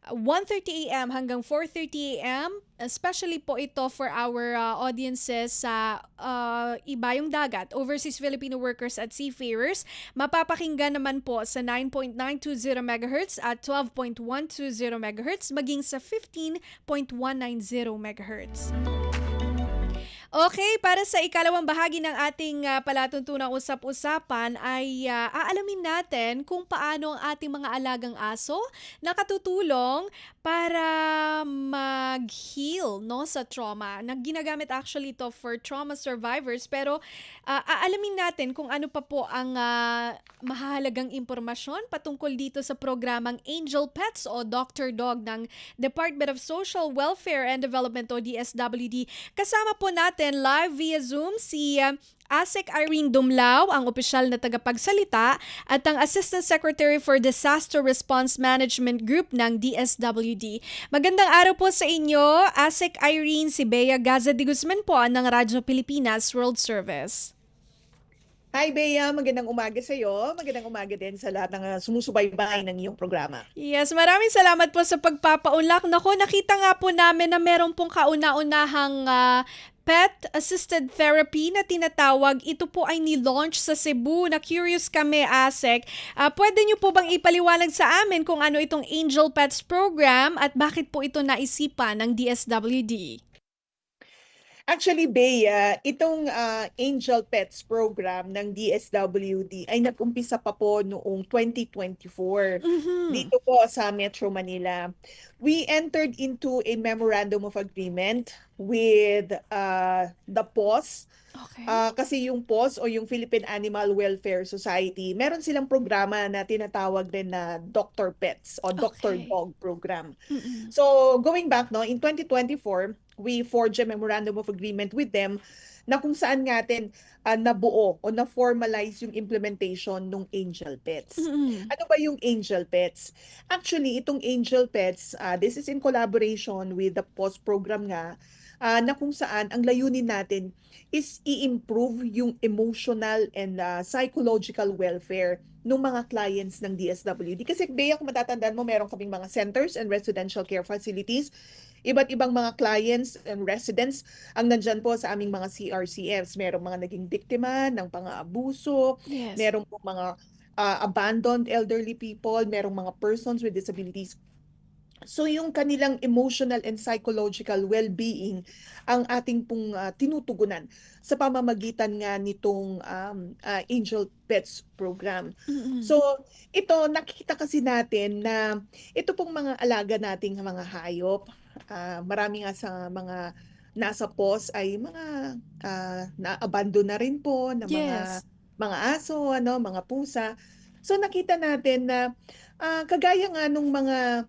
1:30 a.m. hanggang 4:30 a.m. Especially po ito for our audiences sa Ibayong Dagat, overseas Filipino workers at seafarers. Mapapakinggan naman po sa 9.920 MHz at 12.120 MHz maging sa 15.190 MHz. Okay, para sa ikalawang bahagi ng ating palatuntunang usap-usapan ay aalamin natin kung paano ang ating mga alagang aso nakatutulong para mag-heal sa trauma. Ginagamit actually ito for trauma survivors, pero aalamin natin kung ano pa po ang mahalagang impormasyon patungkol dito sa programang Angel Pets o Dr. Dog ng Department of Social Welfare and Development o DSWD. Kasama po natin live via Zoom si ASEC Irene Dumlao, ang opisyal na tagapagsalita, at ang Assistant Secretary for Disaster Response Management Group ng DSWD. Magandang araw po sa inyo, ASEC Irene. Si Bea Gaza de Guzman po ng Radyo Pilipinas World Service. Hi Bea, magandang umaga sa iyo. Magandang umaga din sa lahat ng sumusubaybay ng iyong programa. Yes, maraming salamat po sa pagpapaunlak. Naku, nakita nga po namin na meron pong kauna-unahang pet-assisted therapy na tinatawag. Ito po ay ni-launch sa Cebu. Na-curious kami, ASEC. Pwede niyo po bang ipaliwanag sa amin kung ano itong Angel Pets program at bakit po ito naisipan ng DSWD? Actually, Bea, itong Angel Pets program ng DSWD ay nag-umpisa pa po noong 2024 dito po sa Metro Manila. We entered into a memorandum of agreement with the PAWS. Okay. Kasi yung PAWS o yung Philippine Animal Welfare Society, meron silang programa na tinatawag din na Dr. Pets o Dr. Dog program. So, going back in 2024, we forged a memorandum of agreement with them na kung saan natin nabuo o na-formalize yung implementation ng Angel Pets. Ano ba yung Angel Pets? Actually, itong Angel Pets, this is in collaboration with the PAWS program nga, na kung saan ang layunin natin is i-improve yung emotional and psychological welfare ng mga clients ng DSWD. Kasi Bea, kung matatandaan mo, meron kaming mga centers and residential care facilities. Iba't ibang mga clients and residents ang nandyan po sa aming mga CRCFs. Merong mga naging biktima ng pang-aabuso, merong po mga abandoned elderly people, merong mga persons with disabilities. So yung kanilang emotional and psychological well-being ang ating pong tinutugunan sa pamamagitan nga nitong Angel Pets program. So ito, nakikita kasi natin na ito pong mga alaga nating mga hayop, marami nga sa mga nasa PAWS ay mga na-abandon na rin po na mga aso, mga pusa. So nakita natin na kagaya nga nung mga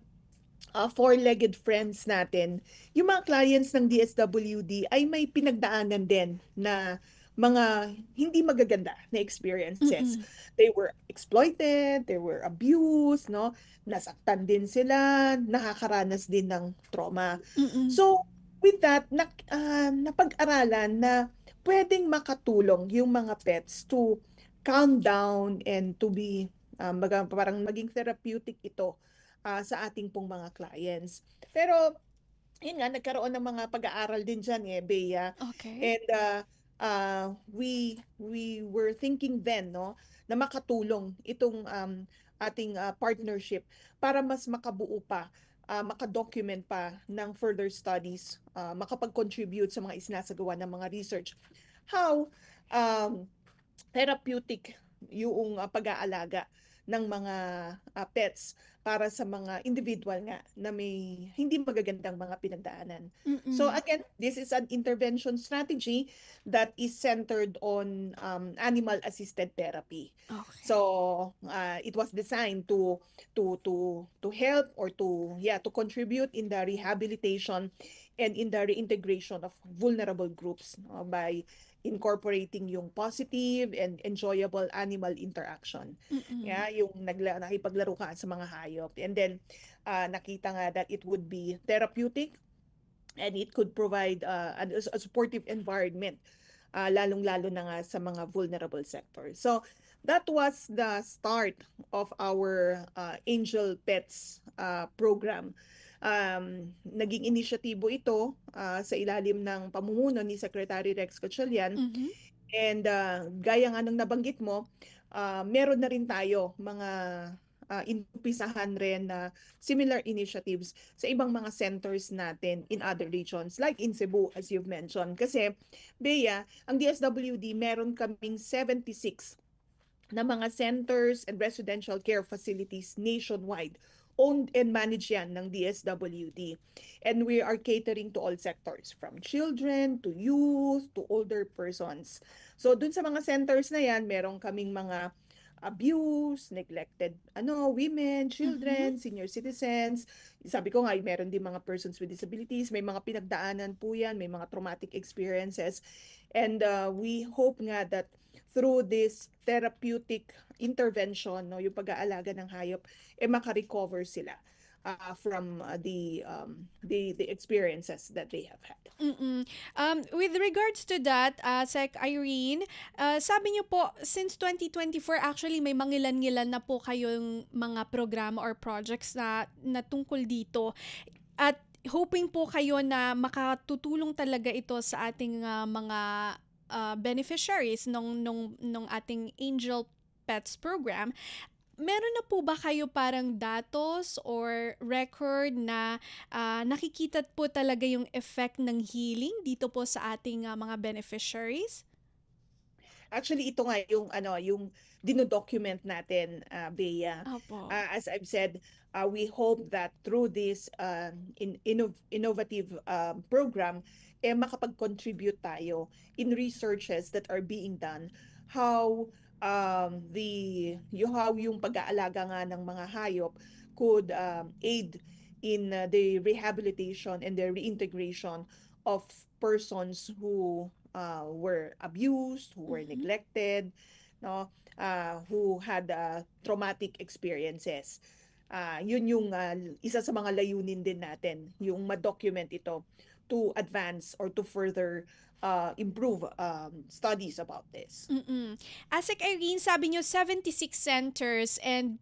four-legged friends natin, yung mga clients ng DSWD ay may pinagdaanan din na mga hindi magaganda na experiences. They were exploited, they were abused, nasaktan din sila, nakakaranas din ng trauma. So, with that, napag-aralan na pwedeng makatulong yung mga pets to calm down and to be, parang maging therapeutic ito sa ating pong mga clients. Pero, yun nga, nagkaroon ng mga pag-aaral din dyan, Bea. Okay. And we were thinking then, na makatulong itong ating partnership para mas makabuo pa, makadocument pa ng further studies, makapag-contribute sa mga isinasagawa ng mga research. How therapeutic yung pag-aalaga ng mga pets para sa mga individual nga na may hindi magagandang mga pinagdaanan. So again, this is an intervention strategy that is centered on animal-assisted therapy. Okay. So it was designed to help or to contribute in the rehabilitation and in the reintegration of vulnerable groups by incorporating yung positive and enjoyable animal interaction. Yeah, yung nakipaglaro ka sa mga hayop. And then nakita nga that it would be therapeutic and it could provide a supportive environment, lalong-lalo na nga sa mga vulnerable sectors. So that was the start of our Angel Pets program. Naging inisyatibo ito sa ilalim ng pamumuno ni Secretary Rex Gatchalian. And gaya nga ng nabanggit mo, meron na rin tayo mga inumpisahan rin na similar initiatives sa ibang mga centers natin in other regions like in Cebu as you've mentioned. Kasi Bea, ang DSWD meron kaming 76 na mga centers and residential care facilities nationwide. Owned and managed yan ng DSWD. And we are catering to all sectors, from children to youth to older persons. So dun sa mga centers na yan, meron kaming mga abuse, neglected women, children, senior citizens. Sabi ko nga, meron din mga persons with disabilities, may mga pinagdaanan po yan, may mga traumatic experiences. And we hope nga that through this therapeutic intervention, yung pag-aalaga ng hayop, maka-recover sila from the experiences that they have had. With regards to that, Sec Irene, sabi niyo po, since 2024, actually may mangilan-ngilan na po kayong mga programa or projects na tungkol dito. At hoping po kayo na makatutulong talaga ito sa ating mga beneficiaries nung ating Angel Pets program. Meron na po ba kayo parang datos or record na nakikita po talaga yung effect ng healing dito po sa ating mga beneficiaries? Actually, ito nga yung dinodocument natin, Bea. Opo. As I've said, we hope that through this innovative program, makapag-contribute tayo in researches that are being done, how yung pag-aalaga nga ng mga hayop could aid in the rehabilitation and the reintegration of persons who were abused, who were neglected, who had traumatic experiences. Yun yung isa sa mga layunin din natin, yung ma-document ito to advance or to further improve studies about this. Asek Irene, sabi nyo 76 centers and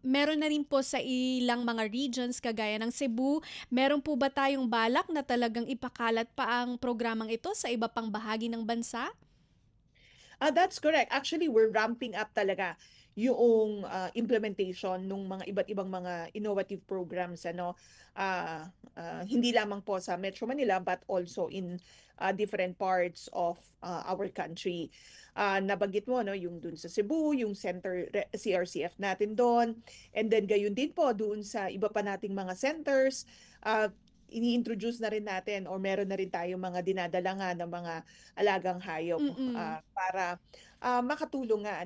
meron na rin po sa ilang mga regions kagaya ng Cebu. Meron po ba tayong balak na talagang ipakalat pa ang programang ito sa iba pang bahagi ng bansa? That's correct. Actually, we're ramping up talaga yung implementation ng mga iba't ibang mga innovative programs, hindi lamang po sa Metro Manila but also in different parts of our country. Nabanggit mo yung dun sa Cebu, yung center CRCF natin doon, and then gayon din po doon sa iba pa nating mga centers. Ini-introduce na rin natin or meron na rin tayong mga dinadala nga ng mga alagang hayop para makatulong nga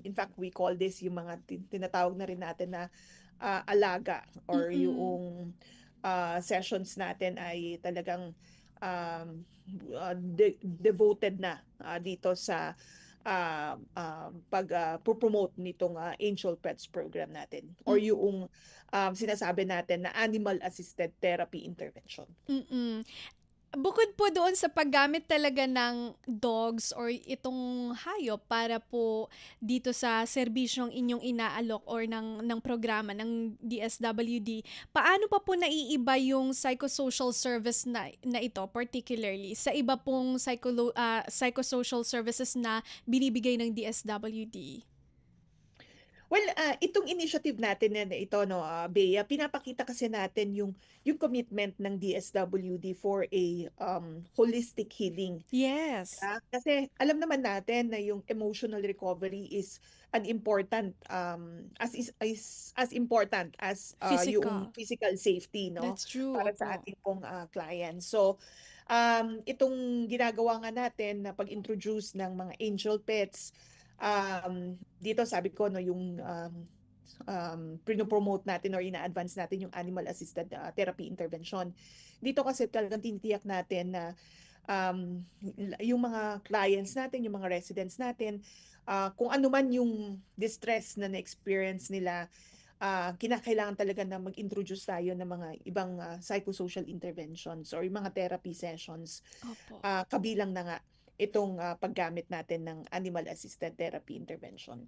in fact we call this yung mga tinatawag na rin natin na alaga or yung sessions natin ay talagang devoted na dito sa pag-promote nitong Angel Pets program natin or yung sinasabi natin na animal-assisted therapy intervention. Bukod po doon sa paggamit talaga ng dogs or itong hayop para po dito sa serbisyong inyong inaalok or ng programa ng DSWD, paano pa po naiiba yung psychosocial service na ito particularly sa iba pong psychosocial services na binibigay ng DSWD? Well, itong initiative natin na ito, Bea, pinapakita kasi natin yung commitment ng DSWD for a holistic healing. Yes. Kasi alam naman natin na yung emotional recovery is an important as important as yung physical safety, That's true. para sa ating pong clients. So, itong ginagawa nga natin na pag-introduce ng mga angel pets, dito sabi ko yung pinopromote natin or ina-advance natin yung animal assisted therapy intervention. Dito kasi talagang tinitiyak natin na yung mga clients natin, yung mga residents natin, kung ano man yung distress na na-experience nila, kinakailangan talaga na mag-introduce tayo ng mga ibang psychosocial interventions or yung mga therapy sessions. Opo. Kabilang na nga itong paggamit natin ng animal-assisted therapy intervention.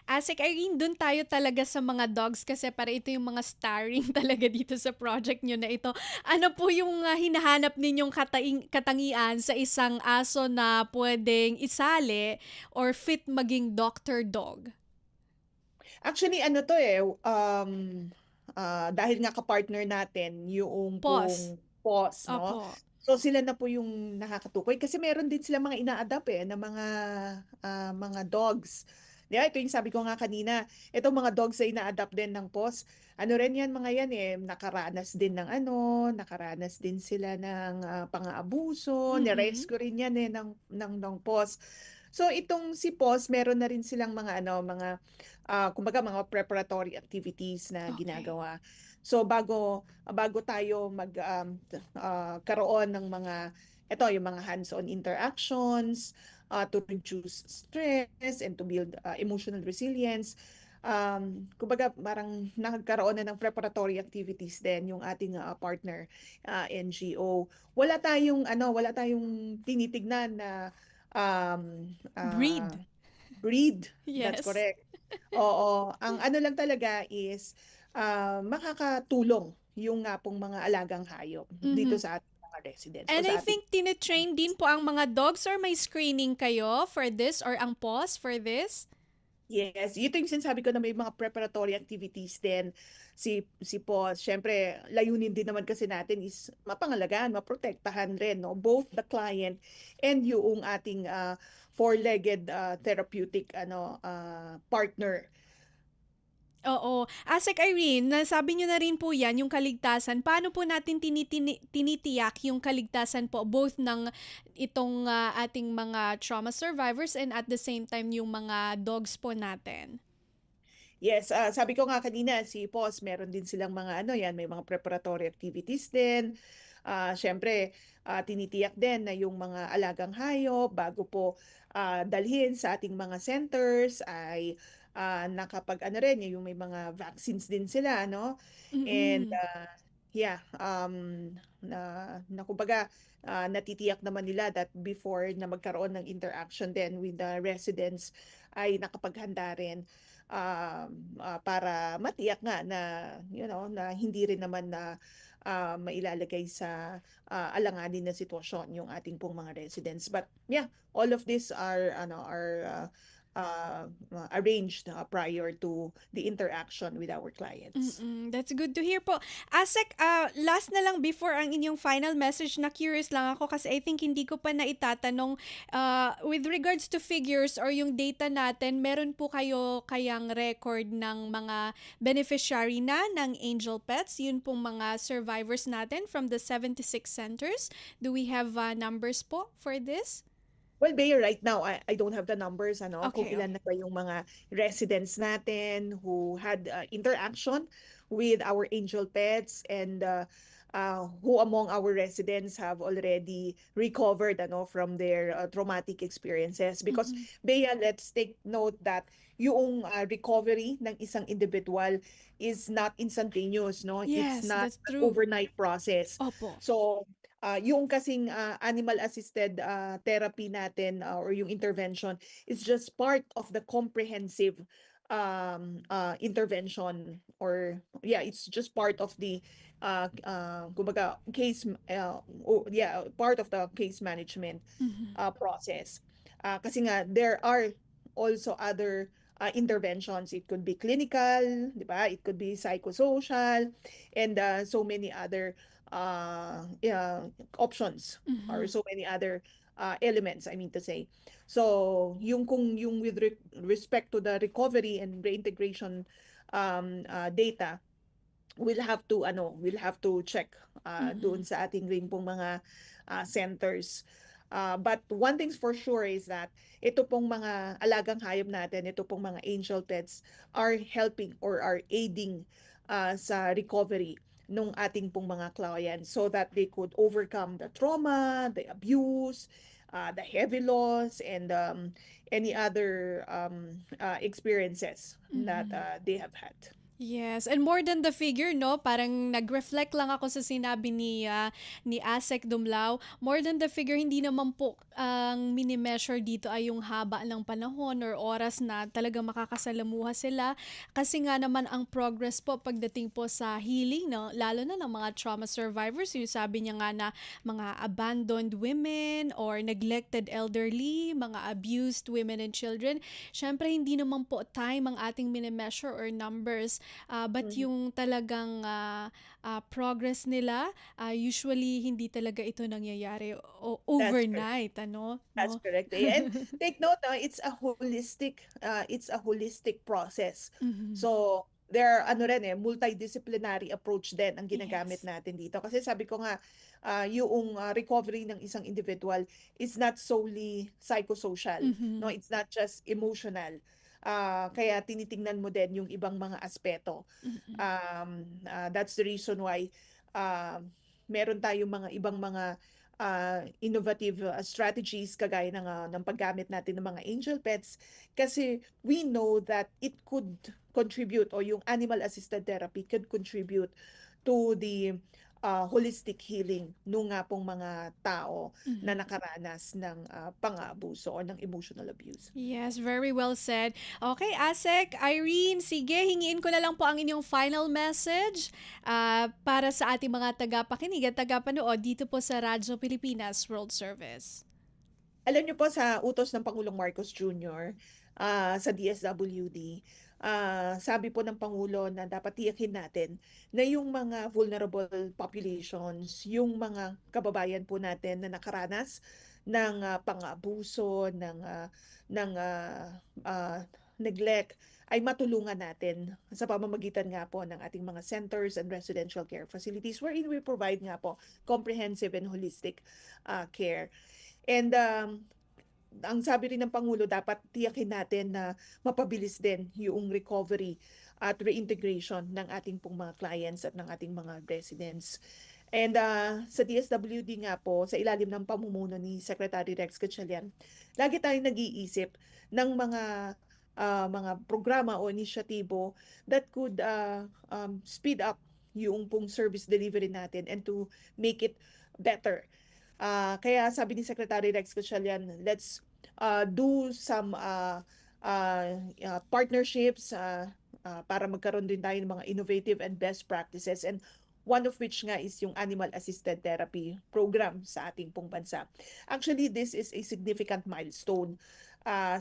Asik Irene, dun tayo talaga sa mga dogs kasi para ito yung mga starring talaga dito sa project nyo na ito. Ano po yung hinahanap ninyong katangian sa isang aso na pwedeng isali or fit maging doctor dog? Actually, ano to dahil nga ka-partner natin yung Pause. pong PAWS, no? Opo. So sila na po yung nakakatukoy kasi meron din sila mga ina-adapt na mga dogs. Di ba? Ito yung sabi ko nga kanina, itong mga dogs ay ina-adapt din ng PAWS. Ano rin yan, mga yan nakaranas din ng nakaranas din sila ng pang-aabuso, nirescue rin yan ng PAWS. So itong si PAWS, meron na rin silang kumbaga mga preparatory activities na ginagawa. So bago tayo karoon ng yung mga hands-on interactions to reduce stress and to build emotional resilience. Kumbaga parang nagkaroon na ng preparatory activities din yung ating partner NGO. Wala tayong tinitignan na Breed. breed. Yes. That's correct. Oo, ang ano lang talaga is makakatulong yung nga pong mga alagang hayop dito sa ating mga residents. And I think tinitrain din po ang mga dogs or may screening kayo for this or ang PAWS for this? Yes, ito yung sinasabi ko na may mga preparatory activities din si PAWS. Siyempre, layunin din naman kasi natin is mapangalagaan, maprotektahan rin, no? Both the client and yung ating four-legged therapeutic partner. Oo. Asek Irene, nasabi nyo na rin po yan, yung kaligtasan. Paano po natin tinitiyak yung kaligtasan po both ng itong ating mga trauma survivors and at the same time yung mga dogs po natin? Yes, sabi ko nga kanina, si PAWS, meron din silang may mga preparatory activities din. Siyempre, tinitiyak din na yung mga alagang hayop bago po dalhin sa ating mga centers ay yung may mga vaccines din sila, no? And kumbaga natitiyak naman nila that before na magkaroon ng interaction din with the residents ay nakapaghanda rin para matiyak nga na na hindi rin naman na mailalagay sa alanganin na sitwasyon yung ating pong mga residents. But yeah, all of these are arranged prior to the interaction with our clients. That's good to hear po. Asek, last na lang before ang inyong final message, na curious lang ako kasi I think hindi ko pa naitatanong with regards to figures or yung data natin, meron po kayo kayang record ng mga beneficiary na ng Angel Pets, yun pong mga survivors natin from the 76 centers. Do we have numbers po for this? Well, Bea, right now, I don't have the numbers, kung Okay, ilan na ba yung mga residents natin who had interaction with our Angel Pets and who among our residents have already recovered from their traumatic experiences. Because, Bea, let's take note that yung recovery ng isang individual is not instantaneous, no? Yes, It's not that's an true. overnight process. Opo. So, yung kasing animal-assisted therapy natin or yung intervention is just part of the comprehensive intervention it's just part of the kumbaga part of the case management process. Kasi nga there are also other interventions. It could be clinical, di ba? It could be psychosocial, and so many other options or so many other elements, I mean to say. So, yung with respect to the recovery and reintegration data, we'll have to check doon sa ating ring pong mga centers. But one thing's for sure is that ito pong mga alagang hayop natin, ito pong mga Angel Pets are helping or are aiding sa recovery nung ating pong mga clients so that they could overcome the trauma, the abuse, the heavy loss, and any other experiences that they have had. Yes, and more than the figure, no? Parang nag-reflect lang ako sa sinabi ni Asek Dumlao. More than the figure, hindi naman po ang mini-measure dito ay yung haba ng panahon or oras na talagang makakasalamuha sila. Kasi nga naman ang progress po pagdating po sa healing, no? Lalo na ng mga trauma survivors, yung sabi niya nga na mga abandoned women or neglected elderly, mga abused women and children. Syempre, hindi naman po time ang ating mini-measure or numbers. But yung talagang progress nila, usually hindi talaga ito nangyayari overnight, ano? That's No? correct. And take note, it's a holistic process. So there are multidisciplinary approach din ang ginagamit natin dito. Kasi sabi ko nga, yung recovery ng isang individual is not solely psychosocial. No, it's not just emotional. Kaya tinitingnan mo din yung ibang mga aspeto. That's the reason why meron tayong mga ibang mga innovative strategies kagaya ng paggamit natin ng mga angel pets kasi we know that it could contribute or yung animal-assisted therapy could contribute to the holistic healing nung nga pong mga tao na nakaranas ng pang-aabuso o ng emotional abuse. Yes, very well said. Okay, Asek, Irene, sige, hingiin ko na lang po ang inyong final message para sa ating mga tagapakinig at tagapanood dito po sa Radyo Pilipinas World Service. Alam niyo po sa utos ng Pangulong Marcos Jr. Sa DSWD, sabi po ng Pangulo na dapat tiyakin natin na yung mga vulnerable populations, yung mga kababayan po natin na nakaranas ng pang-abuso, ng neglect, ay matulungan natin sa pamamagitan nga po ng ating mga centers and residential care facilities wherein we provide nga po comprehensive and holistic care. And ang sabi rin ng Pangulo, dapat tiyakin natin na mapabilis din yung recovery at reintegration ng ating pong mga clients at ng ating mga residents. And sa DSWD nga po, sa ilalim ng pamumuno ni Secretary Rex Gatchalian, lagi tayong nag-iisip ng mga programa o inisyatibo that could speed up yung pong service delivery natin and to make it better. Kaya sabi ni Secretary Rex Gatchalian, let's do some partnerships para magkaroon din tayo ng mga innovative and best practices, and one of which nga is yung animal-assisted therapy program sa ating pong bansa. Actually, this is a significant milestone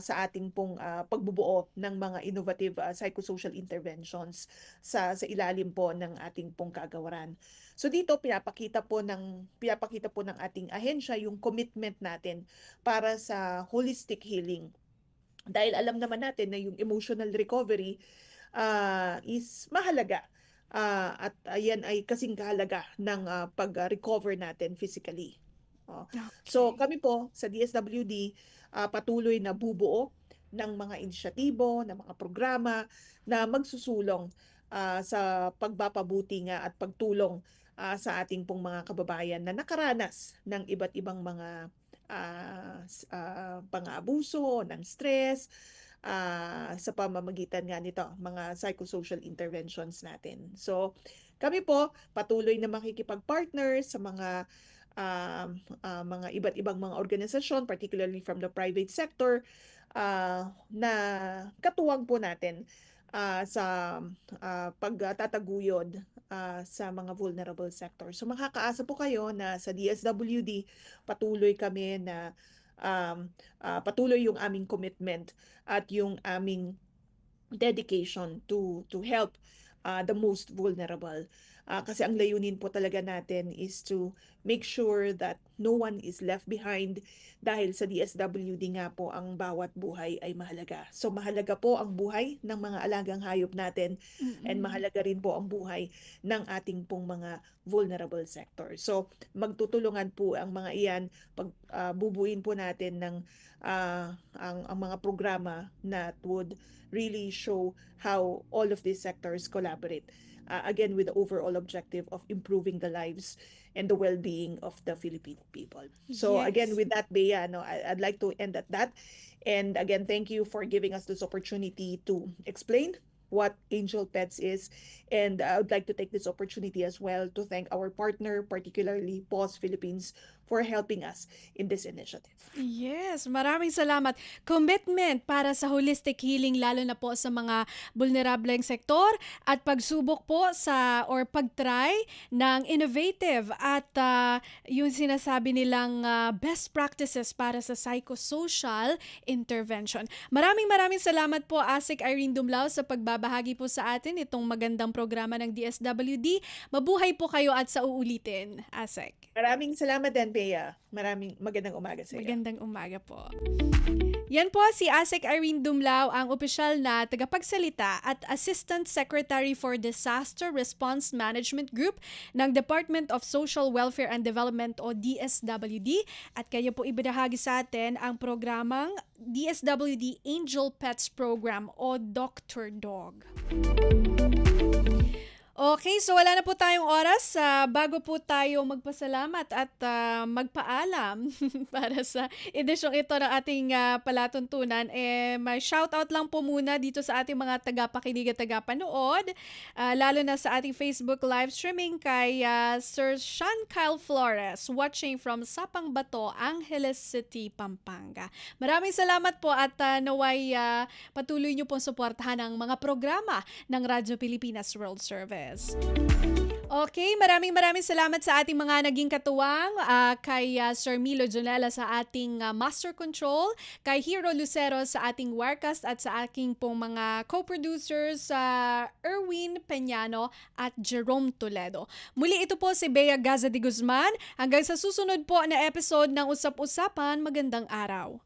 sa ating pong pagbubuo ng mga innovative psychosocial interventions sa ilalim po ng ating pong kagawaran. So dito pinapakita po ng ating ahensya yung commitment natin para sa holistic healing. Dahil alam naman natin na yung emotional recovery is mahalaga. At ayan ay kasing kahalaga ng pag-recover natin physically. So kami po sa DSWD patuloy na bubuo ng mga inisyatibo, ng mga programa na magsusulong sa pagpapabuti nga at pagtulong sa ating pong mga kababayan na nakaranas ng iba't ibang mga pang-aabuso, ng stress, sa pamamagitan nga nito, mga psychosocial interventions natin. So, kami po patuloy na makikipag-partner sa mga iba't ibang mga organisasyon, particularly from the private sector, na katuwang po natin sa pagtataguyod sa mga vulnerable sectors. So makakaasa po kayo na sa DSWD patuloy kami na patuloy yung aming commitment at yung aming dedication to help the most vulnerable. Kasi ang layunin po talaga natin is to make sure that no one is left behind dahil sa DSWD nga po ang bawat buhay ay mahalaga. So mahalaga po ang buhay ng mga alagang hayop natin and mahalaga rin po ang buhay ng ating pong mga vulnerable sector. So magtutulungan po ang mga iyan pag bubuin po natin ng ang mga programa that would really show how all of these sectors collaborate again with the overall objective of improving the lives and the well-being of the Filipino people. So again, Yes. with that, Bea, no, I'd like to end at that. And again, thank you for giving us this opportunity to explain what Angel Pets is. And I would like to take this opportunity as well to thank our partner, particularly PAWS Philippines, for helping us in this initiative. Yes, maraming salamat. Commitment para sa holistic healing lalo na po sa mga vulnerableng sektor at pagsubok po sa or pagtry ng innovative at yung sinasabi nilang best practices para sa psychosocial intervention. Maraming salamat po ASEC Irene Dumlao sa pagbabahagi po sa atin itong magandang programa ng DSWD. Mabuhay po kayo at sa uulitin, ASEC. Maraming salamat din, Bea. Maraming magandang umaga sa iyo. Magandang umaga po. Yan po si ASEC Irene Dumlao, ang opisyal na tagapagsalita at Assistant Secretary for Disaster Response Management Group ng Department of Social Welfare and Development o DSWD. At kaya po ibinahagi sa atin ang programang DSWD Angel Pets Program o Dr. Dog. Okay, so wala na po tayong oras. Bago po tayo magpasalamat at magpaalam para sa edisyong ito ng ating palatuntunan, may shoutout lang po muna dito sa ating mga tagapakinig at tagapanood, lalo na sa ating Facebook live streaming kay Sir Sean Kyle Flores, watching from Sapang Bato, Angeles City, Pampanga. Maraming salamat po at naway patuloy niyo pong suportahan ang mga programa ng Radyo Pilipinas World Service. Okay, maraming salamat sa ating mga naging katuwang, kay Sir Milo Jonela sa ating Master Control, kay Hero Lucero sa ating Wirecast at sa aking pong mga co-producers, Erwin Peñano at Jerome Toledo. Muli ito po si Bea Gaza de Guzman. Hanggang sa susunod po na episode ng Usap-Usapan, magandang araw.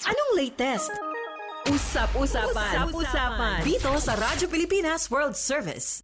Anong latest? Usap-usapan. Dito sa Radyo Pilipinas World Service.